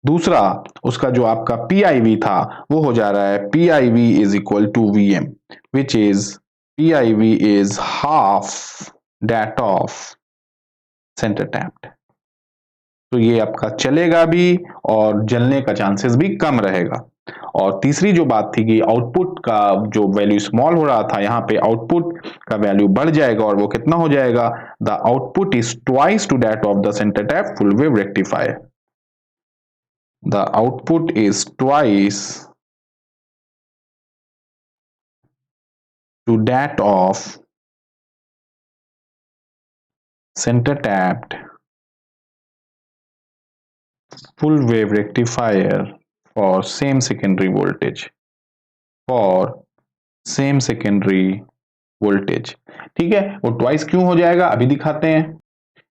दूसरा, उसका जो आपका पीआईवी था वो हो जा रहा है PIV is equal to VM, which is PIV is half that of centre tapped. तो ये आपका चलेगा भी और जलने का चांसेस भी कम रहेगा। और तीसरी जो बात थी कि आउटपुट का जो वैल्यू स्मॉल हो रहा था, यहाँ पे आउटपुट का वैल्यू बढ़ जाएगा और वो कितना हो जाएगा, the output is twice to that of the centre tap full wave rectifier. The output is twice to that of center tapped full wave rectifier for same secondary voltage ठीक है। वो ट्वाइस क्यों हो जाएगा अभी दिखाते हैं।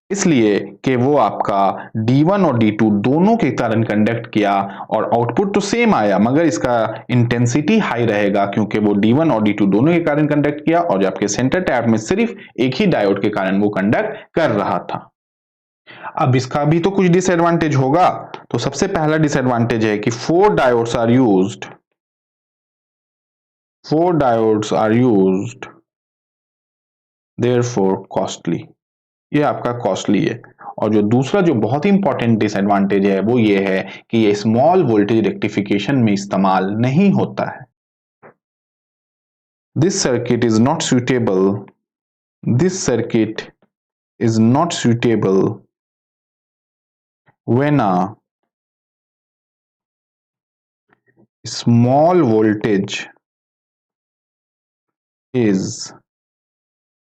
इसलिए कि वो आपका D1 और D2 दोनों के कारण कंडक्ट किया और आउटपुट तो सेम आया मगर इसका इंटेंसिटी हाई रहेगा क्योंकि वो D1 और D2 दोनों के कारण कंडक्ट किया और आपके सेंटर टैप में सिर्फ एक ही डायोड के कारण वो कंडक्ट कर रहा था। अब इसका भी तो कुछ डिसएडवांटेज होगा। तो सबसे पहला डिसएडवांटेज है कि 4 diodes are used therefore costly, ये आपका कॉस्टली है। और जो दूसरा जो बहुत ही इंपॉर्टेंट डिसएडवांटेज है वो ये है कि ये स्मॉल वोल्टेज रेक्टिफिकेशन में इस्तेमाल नहीं होता है। This circuit is not suitable when a small voltage is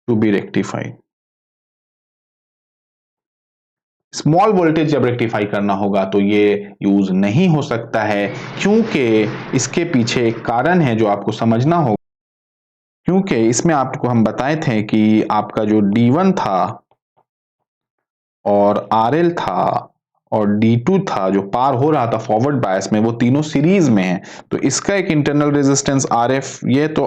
to be rectified। Small voltage जब रेक्टिफाई करना होगा तो ये यूज नहीं हो सकता है क्योंकि इसके पीछे एक कारण है जो आपको समझना होगा। क्योंकि इसमें आपको हम बताए थे कि आपका जो D1 था और RL था और D2 था जो पार हो रहा था फॉरवर्ड बायस में, वो तीनों सीरीज में है। तो इसका एक इंटरनल रेजिस्टेंस RF, ये तो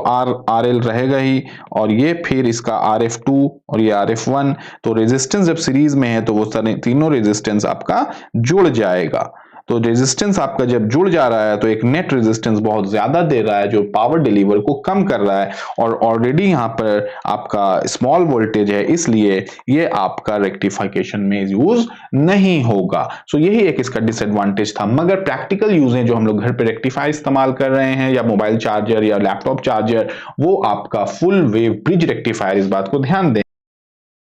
RL रहेगा ही और ये फिर इसका RF2 और ये RF1। तो रेजिस्टेंस जब सीरीज में है तो वो तीनों रेजिस्टेंस आपका जुड़ जाएगा। तो रेजिस्टेंस आपका जब जुड़ जा रहा है तो एक नेट रेजिस्टेंस बहुत ज्यादा दे रहा है जो पावर डिलीवर को कम कर रहा है और ऑलरेडी यहाँ पर आपका स्मॉल वोल्टेज है, इसलिए ये आपका रेक्टिफिकेशन में यूज नहीं होगा। सो यही एक इसका डिसएडवांटेज था। मगर प्रैक्टिकल यूज है जो हम लोग घर पे रेक्टिफाई इस्तेमाल कर रहे हैं या मोबाइल चार्जर या लैपटॉप चार्जर, वो आपका फुल वेव ब्रिज रेक्टिफायर, इस बात को ध्यान दें।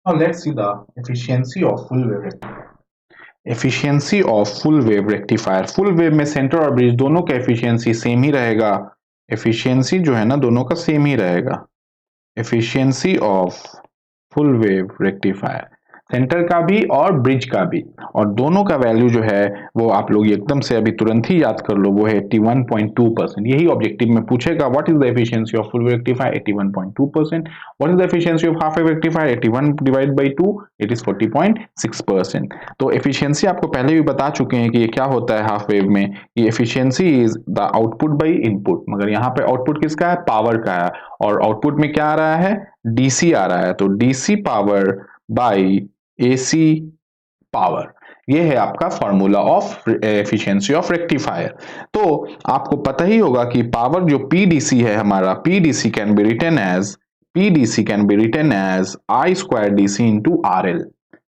Now let's see the efficiency of full wave rectifier। Efficiency of full wave rectifier. Full wave में सेंटर और ब्रिज दोनों का एफिशिएंसी सेम ही रहेगा। एफिशिएंसी जो है ना दोनों का सेम ही रहेगा। Efficiency of full wave rectifier, centre का भी और ब्रिज का भी, और दोनों का वैल्यू जो है वो आप लोग एकदम से अभी तुरंत ही याद कर लो, वो है 81.2%। यही ऑब्जेक्टिव में पूछेगा what is the efficiency of full wave rectifier, 81.2%। What is the efficiency of half wave rectifier, 81 divide by 2, it is 40.6%। तो एफिशिएंसी आपको पहले भी बता चुके हैं कि ये क्या होता है हाफ वेव में। ये efficiency is the output by input, मगर यहाँ पे आउटपुट किसका है, पावर का है, और आउटपुट में क्या आ रहा है, डीसी आ रहा है। तो DC power bye AC power, ये है आपका formula of efficiency of rectifier. तो आपको पता ही होगा कि पावर जो पीडीसी है हमारा, PDC can be written as I square DC into RL.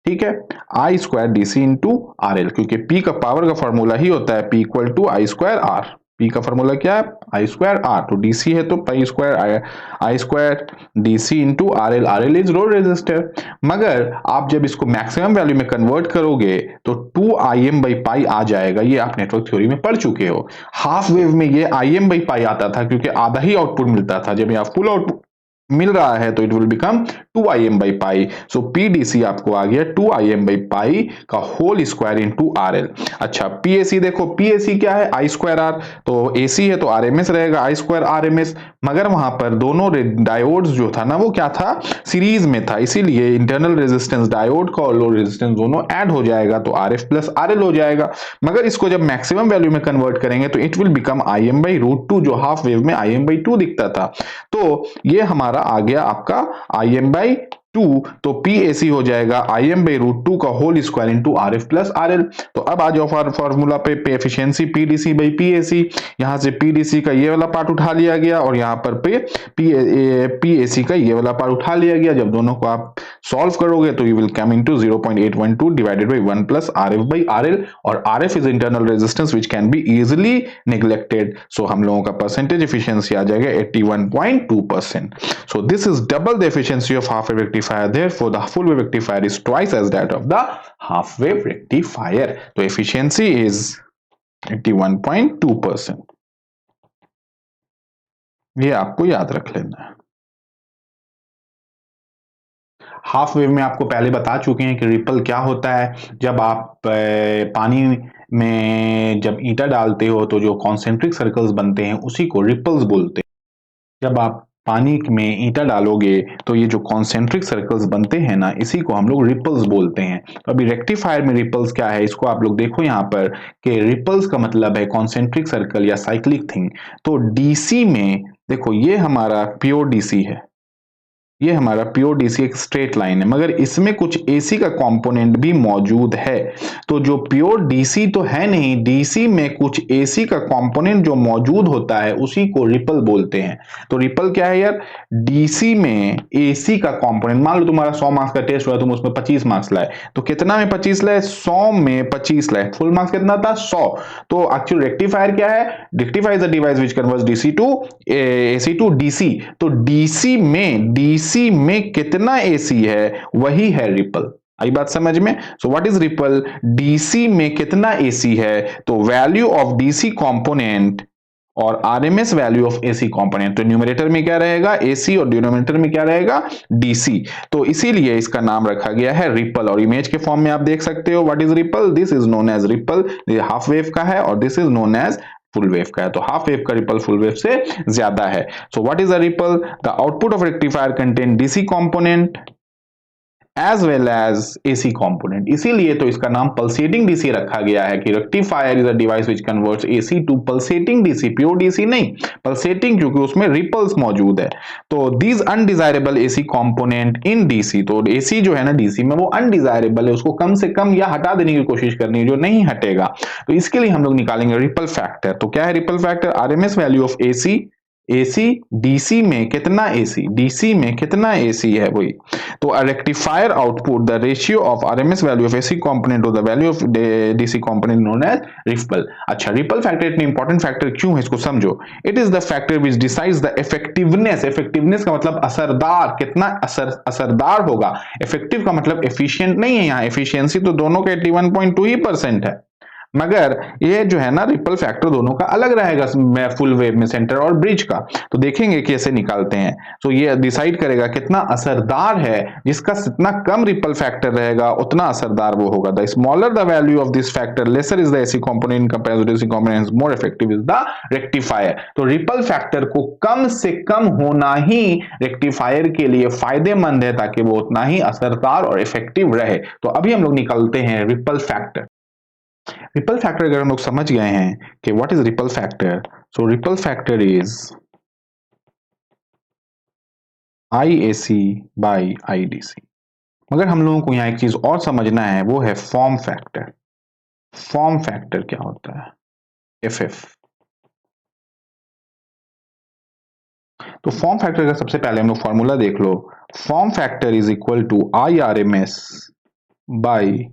ठीक है, I square DC into RL, क्योंकि पी का पावर का फॉर्मूला ही होता है P equal to I square R. P का फॉर्मूला क्या है, आई स्क्वायर आर। तो डीसी है तो pi square I square DC into RL. RL is load resistor. मगर आप जब इसको मैक्सिमम वैल्यू में कन्वर्ट करोगे तो 2Im बाई पाई आ जाएगा। ये आप नेटवर्क थ्योरी में पढ़ चुके हो। हाफ वेव में ये Im बाई पाई आता था क्योंकि आधा ही आउटपुट मिलता था। जब यहाँ फुल आउटपुट मिल रहा है तो it will become 2Im by pi. So PDC आपको आ गया 2Im बाई पाई का होल स्क्वायर इनटू आरएल। अच्छा, पीएसी देखो, पीएसी क्या है, आई स्क्वायर आर। तो एसी है तो आरएमएस रहेगा, आई स्क्वायर आरएमएस। मगर वहां पर दोनों डायोड्स जो था ना वो क्या था, सीरीज में था, इसीलिए इंटरनल रेजिस्टेंस डायोड का और लोड रेजिस्टेंस दोनों ऐड हो जाएगा तो आरएफ प्लस आरएल हो जाएगा। मगर इसको जब मैक्सिमम वैल्यू में कन्वर्ट करेंगे तो it will become Im by root 2, जो हाफ वेव में Im बाई 2 दिखता था। तो ये हमारा आ गया आपका Im बाई 2 तो PAC हो जाएगा Im/√2 का whole square into RF plus RL। तो अब आ जाओ फॉर्मूला पे एफिशिएंसी PDC/PAC। यहां से PDC का ये वाला पार्ट उठा लिया गया और यहाँ पर PAC का ये वाला पार्ट उठा लिया गया। जब दोनों को आप सॉल्व करोगे तो you will come into 0.812 divided by 1 plus RF/RL, और RF is internal resistance which can be easily neglected. So हम लोगों का परसेंटेज एफिशिएंसी आ जाएगा 81.2%। So this is double the efficiency of half wave rectifier. Therefore, the full wave rectifier is twice as that of the half wave rectifier. So efficiency is 81.2%. ये आपको याद रख लेना है। हाफ वेव में आपको पहले बता चुके हैं कि रिपल क्या होता है। जब आप पानी में जब ईंटा डालते हो तो जो कॉन्सेंट्रिक सर्कल्स बनते हैं उसी को रिपल्स बोलते हैं। जब आप पानी में ईंटा डालोगे तो ये जो कॉन्सेंट्रिक सर्कल्स बनते हैं ना, इसी को हम लोग रिपल्स बोलते हैं। तो अभी रेक्टिफायर में रिपल्स क्या है, इसको आप लोग देखो यहाँ पर कि रिपल्स का मतलब है कॉन्सेंट्रिक सर्कल या साइक्लिक थिंग। तो डीसी में देखो, ये हमारा प्योर डीसी है, ये हमारा प्योर डीसी एक स्ट्रेट लाइन है, मगर इसमें कुछ एसी का कंपोनेंट भी मौजूद है। तो जो प्योर डीसी तो है नहीं, डीसी में कुछ एसी का कंपोनेंट जो मौजूद होता है उसी को रिपल बोलते हैं। तो रिपल क्या है यार, डीसी में एसी का कंपोनेंट। मान लो तुम्हारा 100 मार्क्स का टेस्ट हुआ, तुम उसमें 25 मार्क्स लाए, तो कितना में 25 लाए, 100 में 25 लाए, फुल मार्क्स कितना था, 100। तो एक्चुअल रेक्टिफायर क्या है, rectifier is a device which converts DC to AC to DC. तो डीसी में कितना एसी है वही है रिपल। आई बात समझ में। सो व्हाट इज रिपल, डीसी में कितना एसी है, तो वैल्यू ऑफ डीसी कंपोनेंट और RMS value of AC component. तो न्यूमरेटर में क्या रहेगा, एसी, और डिनोमिनेटर में क्या रहेगा, डीसी। तो इसीलिए इसका नाम रखा गया है रिपल। और इमेज के फॉर्म में आप देख सकते हो what is ripple, this is known as ripple. ये हाफ वेव का है और this is known as full wave का है। तो हाफ वेव का रिपल फुल वेव से ज्यादा है। So what is a ripple, the output of rectifier contain DC component as well as AC component. इसीलिए तो इसका नाम पल्सेटिंग डीसी रखा गया है कि rectifier is a device which converts AC to pulsating DC, pure DC नहीं, pulsating, क्योंकि उसमें रिपल्स मौजूद है। तो these undesirable AC component in DC, तो एसी जो है ना डीसी में वो अनडिजायरेबल है, उसको कम से कम या हटा देने की कोशिश करनी है, जो नहीं हटेगा। तो इसके लिए हम लोग निकालेंगे रिपल फैक्टर। तो क्या है ripple factor, RMS value of AC, AC DC में कितना एसी, डीसी में कितना एसी है वही। तो a rectifier output the ratio of RMS value of AC component to the value of DC component known as ripple। अच्छा, ripple factor इतनी important factor क्यों है इसको समझो। It is the factor which decides the effectiveness. Effectiveness का मतलब असरदार, कितना असरदार होगा। इफेक्टिव का मतलब एफिशिएंट नहीं है, यहाँ एफिशिएंसी तो दोनों का 81.2 ही % है, मगर ये जो है ना रिपल फैक्टर दोनों का अलग रहेगा फुल वेव में, सेंटर और ब्रिज का। तो देखेंगे कैसे निकालते हैं। तो ये डिसाइड करेगा कितना असरदार है, जिसका जितना कम रिपल फैक्टर रहेगा उतना असरदार वो होगा। The smaller the value of this factor lesser is the AC component in comparison to AC component, more effective is the rectifier. तो रिपल फैक्टर को कम से कम होना ही रेक्टिफायर के लिए फायदेमंद है, ताकि वो उतना ही असरदार और इफेक्टिव रहे। तो अभी हम लोग निकालते हैं रिपल फैक्टर। रिपल फैक्टर अगर हम लोग समझ गए हैं कि what is ripple factor, so ripple factor is IAC by IDC। मगर हम लोगों को यहाँ एक चीज और समझना है, वो है फॉर्म फैक्टर। फॉर्म फैक्टर क्या होता है, FF। तो फॉर्म फैक्टर का सबसे पहले हम लोग फॉर्मूला देख लो। Form factor is equal to IRMS by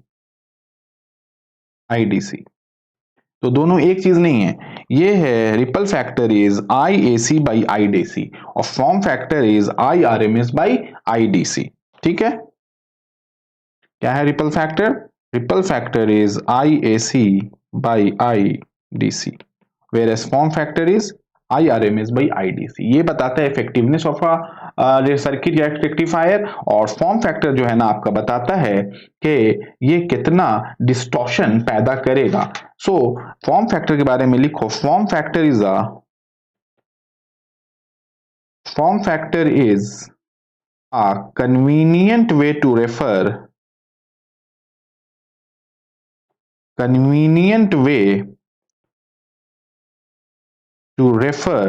IDC। तो दोनों एक चीज नहीं है, ये है ripple factor is IAC by IDC और form factor is IRMS by IDC। ठीक है, क्या है ripple factor, ripple factor is IAC by IDC where as form factor is IRMS by IDC। ये बताता है इफेक्टिवनेस ऑफ सर्किट या rectifier, और फॉर्म फैक्टर जो है ना आपका बताता है कि ये कितना डिस्टॉर्शन पैदा करेगा। सो फॉर्म फैक्टर के बारे में लिखो, form factor is a convenient way to refer convenient way to refer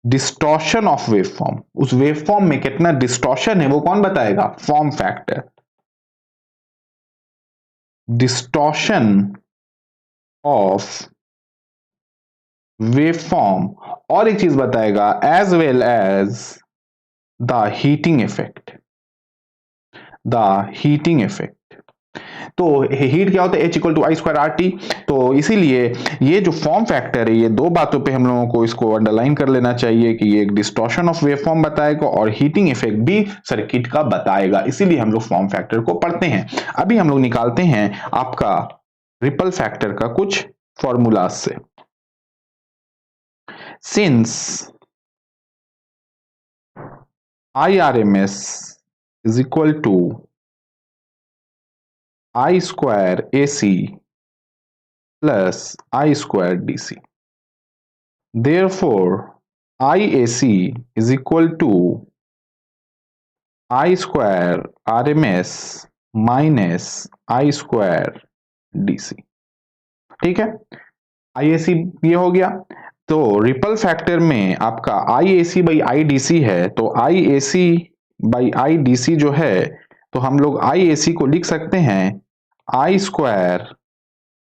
distortion of waveform, उस वेवफॉर्म में कितना डिस्टॉर्शन है वो कौन बताएगा? Form factor. Distortion of waveform, और एक चीज बताएगा as well as the heating effect. The heating effect, तो हीट क्या होता है? H equal to I square R T. तो इसीलिए ये जो फॉर्म फैक्टर है, ये दो बातों पे हम लोगों को इसको अंडरलाइन कर लेना चाहिए कि ये एक डिस्टॉर्शन ऑफ वेवफॉर्म बताएगा और हीटिंग इफेक्ट भी सर्किट का बताएगा, इसीलिए हम लोग फॉर्म फैक्टर को पढ़ते हैं। अभी हम लोग निकालते हैं आपका रिपल फैक्टर का कुछ फॉर्मूला से। Since IRMS is equal to I square AC plus I square DC. Therefore, IAC is equal to I square RMS minus I square DC. ठीक है, IAC ये हो गया। तो रिपल फैक्टर में आपका IAC बाई IDC है, तो IAC बाई IDC जो है, तो हम लोग IAC को लिख सकते हैं I square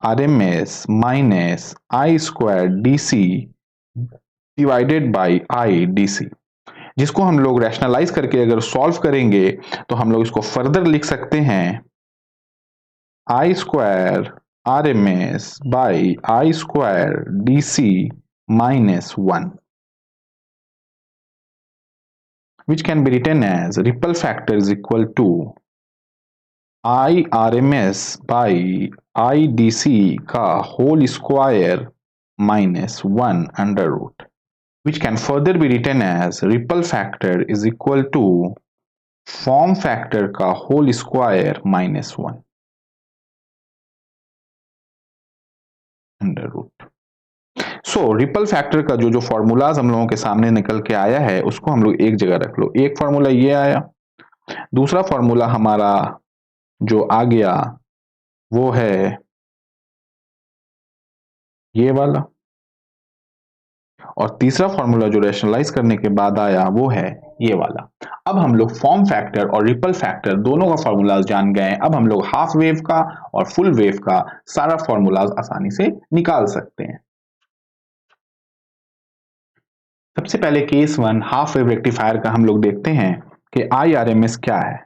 RMS minus I square DC divided by IDC, जिसको हम लोग रैशनलाइज करके अगर सॉल्व करेंगे तो हम लोग इसको फर्दर लिख सकते हैं I square RMS by I square DC minus 1, which can be written as ripple factor is equal to I RMS by IDC का whole square minus 1 under root, which can further be written as ripple factor is equal to form factor का whole square minus 1 under root। सो ripple factor का जो formulas हम लोगों के सामने निकल के आया है उसको हम लोग एक जगह रख लो। एक फॉर्मूला ये आया, दूसरा फॉर्मूला हमारा जो आ गया वो है ये वाला, और तीसरा फॉर्मूला जो रैशनलाइज करने के बाद आया वो है ये वाला। अब हम लोग फॉर्म फैक्टर और रिपल फैक्टर दोनों का फॉर्मूलाज जान गए। अब हम लोग हाफ वेव का और फुल वेव का सारा फॉर्मूलाज आसानी से निकाल सकते हैं। सबसे पहले case one half wave rectifier का हम लोग देखते हैं कि IRMS क्या है।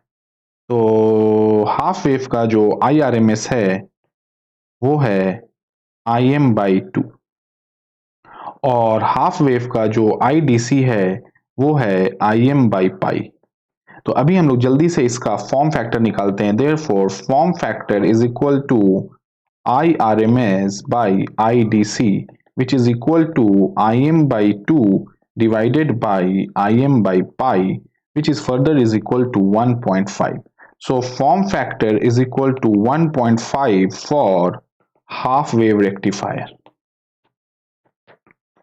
तो हाफ वेव का जो IRMS है वो है Im/2, और हाफ वेव का जो IDC है वो है Im/π। तो अभी हम लोग जल्दी से इसका फॉर्म फैक्टर निकालते हैं। Therefore form factor is equal to IRMS by IDC which is equal to Im/2 divided by Im/π, which is further is equal to 1.5. So form factor is equal to 1.5 for half wave rectifier.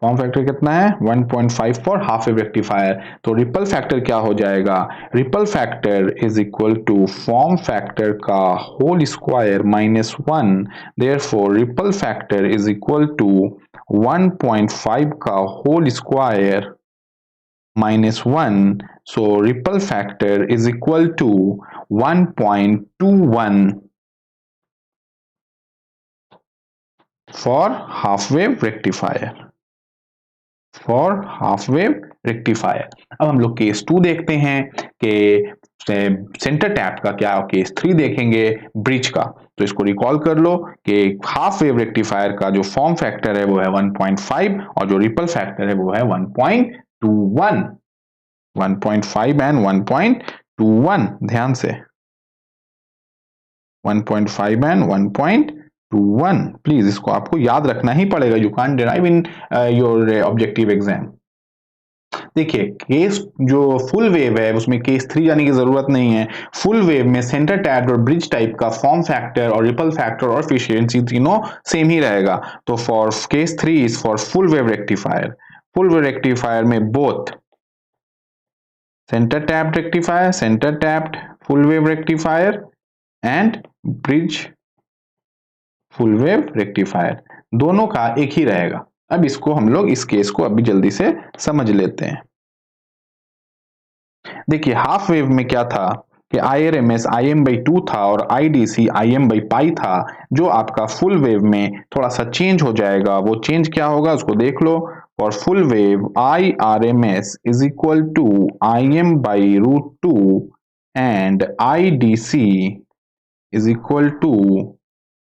Form factor कितना है? 1.5 for half wave rectifier. तो ripple factor क्या हो जाएगा? Ripple factor is equal to form factor का whole square minus 1। Therefore ripple factor is equal to 1.5 का whole square minus 1. So ripple factor is equal to 1.21 for half wave rectifier. अब हम लोग case 2 देखते हैं कि सेंटर टैप का क्या, केस 3 देखेंगे ब्रिज का। तो इसको रिकॉल कर लो कि हाफ वेव रेक्टिफायर का जो फॉर्म फैक्टर है वो है 1.5 और जो रिपल फैक्टर है वो है 1.21। 1.5 एंड 1.21, ध्यान से 1.5 एंड 1.21, प्लीज इसको आपको याद रखना ही पड़ेगा। You can't derive in your objective exam. देखिए केस जो फुल वेव है उसमें केस 3 जाने की जरूरत नहीं है। फुल वेव में सेंटर टैप और ब्रिज टाइप का फॉर्म फैक्टर और रिपल फैक्टर और एफिशिएंसी तीनों सेम ही रहेगा। तो for case 3 is for full wave rectifier. Full wave rectifier में both centre tapped rectifier, centre tapped full wave rectifier and bridge full wave rectifier, दोनों का एक ही रहेगा। अब इसको हम लोग इस केस को अभी जल्दी से समझ लेते हैं। देखिए हाफ वेव में क्या था कि IRMS Im/2 था और IDC Im/π था, जो आपका फुल वेव में थोड़ा सा चेंज हो जाएगा। वो चेंज क्या होगा उसको देख लो। For full wave IRMS is equal to Im/√2 and IDC is equal to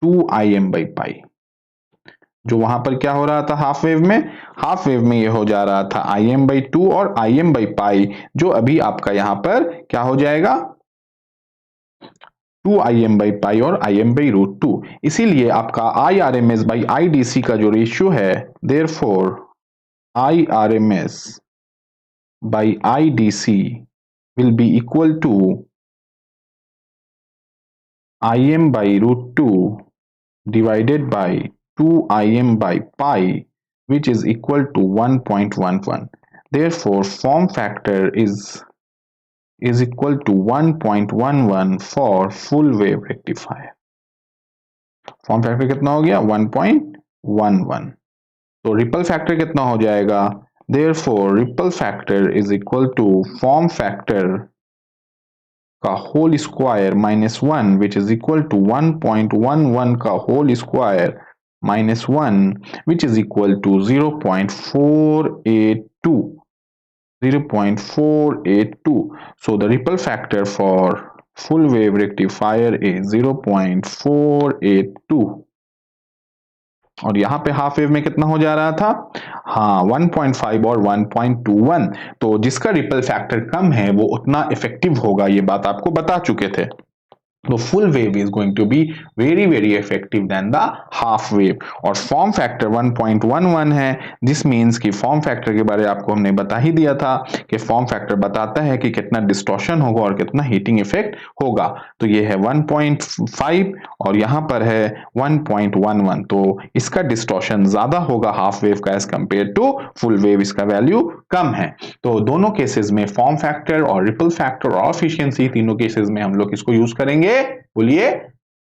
2Im/π। जो वहां पर क्या हो रहा था हाफ वेव में ये हो जा रहा था Im/2 और Im/π, जो अभी आपका यहां पर क्या हो जाएगा 2Im/π और Im/√2। इसीलिए आपका IRMS by IDC का जो रेशियो है, therefore IRMS by IDC will be equal to Im/√2 divided by 2Im/π, which is equal to 1.11. Therefore, form factor is equal to 1.11 for full wave rectifier. Form factor कितना हो गया 1.11। तो ripple factor कितना हो जाएगा, therefore ripple factor is equal to form factor का whole square -1, which is equal to 1.11 का whole square -1, which is equal to 0.482. 0.482. So the ripple factor for full wave rectifier is 0.482. और यहाँ पे half wave में कितना हो जा रहा था, हाँ 1.5 और 1.21। तो जिसका रिपल फैक्टर कम है वो उतना इफेक्टिव होगा, ये बात आपको बता चुके थे। तो full wave is going to be very very effective then the half wave. और फॉर्म फैक्टर 1.11 है, दिस मीन्स कि फॉर्म फैक्टर के बारे में आपको हमने बता ही दिया था कि फॉर्म फैक्टर बताता है कि कितना डिस्टॉर्शन होगा और कितना हीटिंग इफेक्ट होगा। तो ये है 1.5 और यहाँ पर है 1.11। तो इसका डिस्टॉर्शन ज्यादा होगा हाफ वेव का as compare to full wave, इसका वैल्यू कम है। तो दोनों केसेस में फॉर्म फैक्टर और रिपल फैक्टर और एफिशिएंसी, तीनों केसेस में हम लोग इसको यूज करेंगे, बोलिए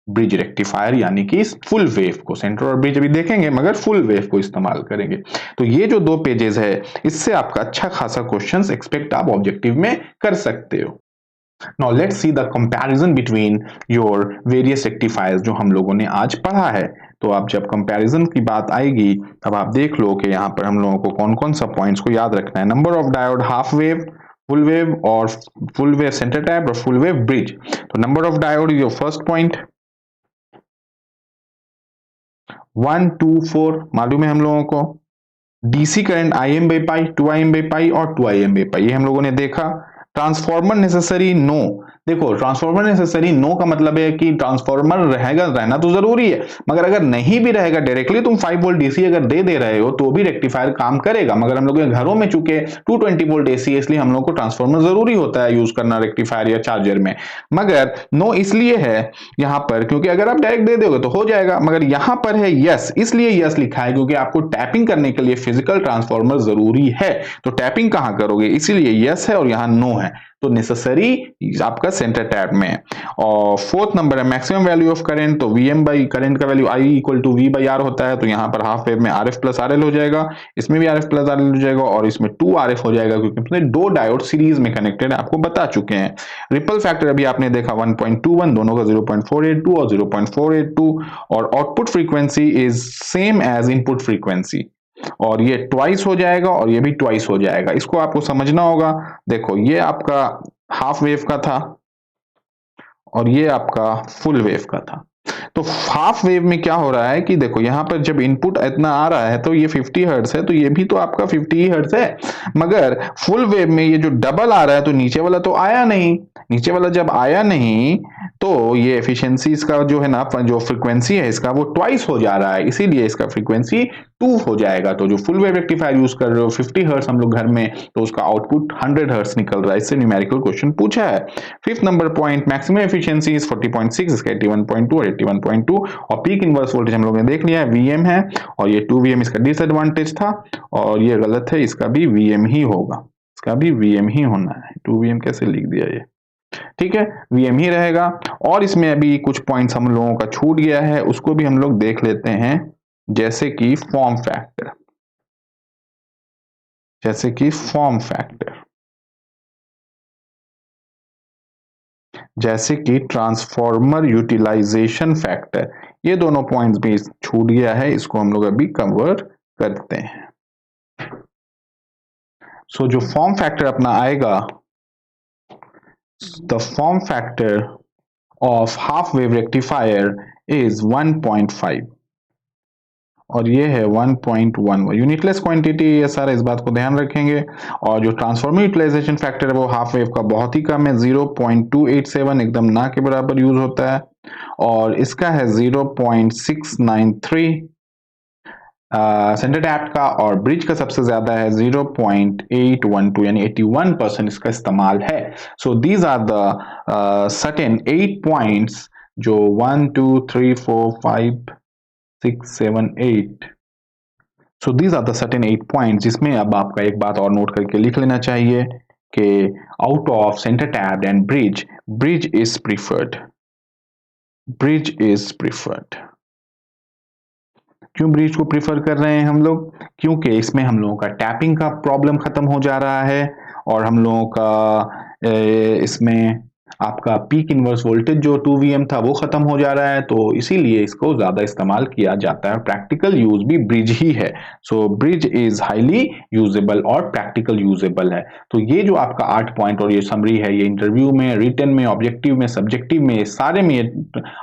ब्रिज रेक्टिफायर, यानी कि फुल वेव को। सेंटर और ब्रिज अभी देखेंगे मगर फुल वेव को इस्तेमाल करेंगे। तो ये जो 2 पेजेस है, इससे आपका अच्छा खासा क्वेश्चंस एक्सपेक्ट आप ऑब्जेक्टिव में कर सकते हो। Now let's see the comparison between your various rectifiers जो हम लोगों ने आज पढ़ा है। तो आप जब कंपैरिजन की बात आएगी तब आप देख लो कि यहाँ पर हम लोगों को कौन कौन सा पॉइंट्स को याद रखना है। Number of diode half wave, full wave और फुल वेव सेंटर टैप और फुल वेव ब्रिज। तो number of diode your first point 1, 2, 4 मालूम है हम लोगों को। डीसी करंट Im/π, 2Im/π और 2Im/π, ये हम लोगों ने देखा। ट्रांसफॉर्मर नेसेसरी नो, देखो ट्रांसफॉर्मर नेसेसरी नो का मतलब है कि ट्रांसफॉर्मर रहना तो जरूरी है, मगर अगर नहीं भी रहेगा, डायरेक्टली तुम 5 वोल्ट डीसी अगर दे रहे हो तो भी रेक्टिफायर काम करेगा। मगर हम लोग के घरों में चूंकि 220 वोल्ट एसी है, इसलिए हम लोग को ट्रांसफॉर्मर जरूरी होता है यूज करना रेक्टिफायर या चार्जर में। मगर नो इसलिए है यहां पर क्योंकि अगर आप डायरेक्ट दे दोगे तो हो जाएगा, मगर यहां पर है यस, इसलिए यस लिखा है क्योंकि आपको टैपिंग करने के लिए फिजिकल ट्रांसफॉर्मर जरूरी है। तो टैपिंग कहां करोगे, इसीलिए यस है और यहां नो है। तो नेसेसरी आपका सेंटर टैप में है। और फोर्थ नंबर है मैक्सिमम वैल्यू ऑफ करंट, तो Vm बाई करंट का value I equal to V by R होता है। तो यहाँ पर हाफ वेव में RF प्लस RL हो जाएगा, इसमें भी RF प्लस RL हो जाएगा और इसमें 2 RF हो जाएगा क्योंकि इसमें 2 डायोड सीरीज में कनेक्टेड है, आपको बता चुके हैं। रिपल फैक्टर अभी आपने देखा 1.21, दोनों का 0.482 और 0.482 और output frequency is same as input frequency और ये ट्वाइस हो जाएगा और ये भी ट्वाइस हो जाएगा। इसको आपको समझना होगा। देखो ये आपका हाफ वेव का था और ये आपका फुल वेव का था। तो हाफ वेव में क्या हो रहा है कि देखो यहाँ पर जब इनपुट इतना आ रहा है तो ये 50 हर्ट्ज है, तो ये भी तो आपका 50 हर्ट्ज है। मगर फुल वेव में ये जो डबल आ रहा है तो नीचे वाला तो आया नहीं, नीचे वाला जब आया नहीं तो ये एफिशिएंसी इसका जो है ना, जो फ्रीक्वेंसी है इसका वो ट्वाइस हो जा रहा है, इसीलिए इसका फ्रीक्वेंसी 2 हो जाएगा। तो जो फुल वेव रेक्टिफायर यूज कर रहे हो 50 हर्ट्ज हम लोग घर में, तो उसका आउटपुट 100 हर्ट्ज निकल रहा है। इससे न्यूमेरिकल क्वेश्चन पूछा है। Fifth number point maximum efficiency is 40.6, इसका 81.2 और 81.2 और पीक इनवर्स वोल्टेज हम लोगों ने देख लिया है Vm है और ये 2Vm इसका डिसएडवांटेज था और ये गलत है, इसका भी Vm ही होगा, इसका भी Vm ही होना है। 2Vm कैसे लिख दिया ये, ठीक है Vm ही रहेगा। और इसमें अभी कुछ पॉइंट्स हम लोगों का छूट गया है, उसको भी हम लोग देख लेते हैं, जैसे कि फॉर्म फैक्टर। जैसे कि फॉर्म फैक्टर, जैसे कि ट्रांसफॉर्मर यूटिलाइजेशन फैक्टर, ये दोनों पॉइंट्स भी छूट गया है, इसको हम लोग अभी कवर करते हैं। सो जो फॉर्म फैक्टर अपना आएगा, the form factor of half wave rectifier is 1.5 और ये है 1.1। यूनिटलेस क्वांटिटी ये सारा, इस बात को ध्यान रखेंगे। और जो ट्रांसफॉर्मर यूटिलाइजेशन फैक्टर है वो हाफ वेव का बहुत ही कम है, 0.287, एकदम ना के बराबर यूज होता है। और इसका है 0.693 सेंटर टैप का, और ब्रिज का सबसे ज्यादा है 0.812, यानी 81% इसका इस्तेमाल है। So these are the certain 8 points जो 1 2 3 4 5 6 7 8, so these are the certain 8 points, जिसमें अब आपका एक बात और नोट करके लिख लेना चाहिए कि out of centre tap and bridge, bridge is preferred, bridge is preferred. क्यों ब्रिज को प्रीफर कर रहे हैं हम लोग? क्योंकि इसमें हम लोगों का टैपिंग का प्रॉब्लम खत्म हो जा रहा है, और हम लोगों का इसमें आपका पीक इनवर्स वोल्टेज जो 2 Vm था वो खत्म हो जा रहा है, तो इसीलिए इसको ज्यादा इस्तेमाल किया जाता है। प्रैक्टिकल यूज भी ब्रिज ही है। सो ब्रिज इज हाईली यूजेबल और प्रैक्टिकल यूजेबल है। तो ये जो आपका 8 पॉइंट और ये समरी है, ये इंटरव्यू में, रिटन में, ऑब्जेक्टिव में, सब्जेक्टिव में, सारे में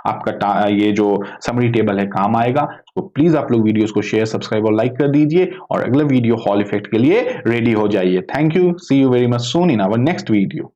आपका ये जो समरी टेबल है काम आएगा। तो प्लीज आप लोग वीडियोस को शेयर, सब्सक्राइब और लाइक कर दीजिए, और अगला वीडियो हॉल इफेक्ट के लिए रेडी हो जाइए। Thank you, see you very much soon in our next video.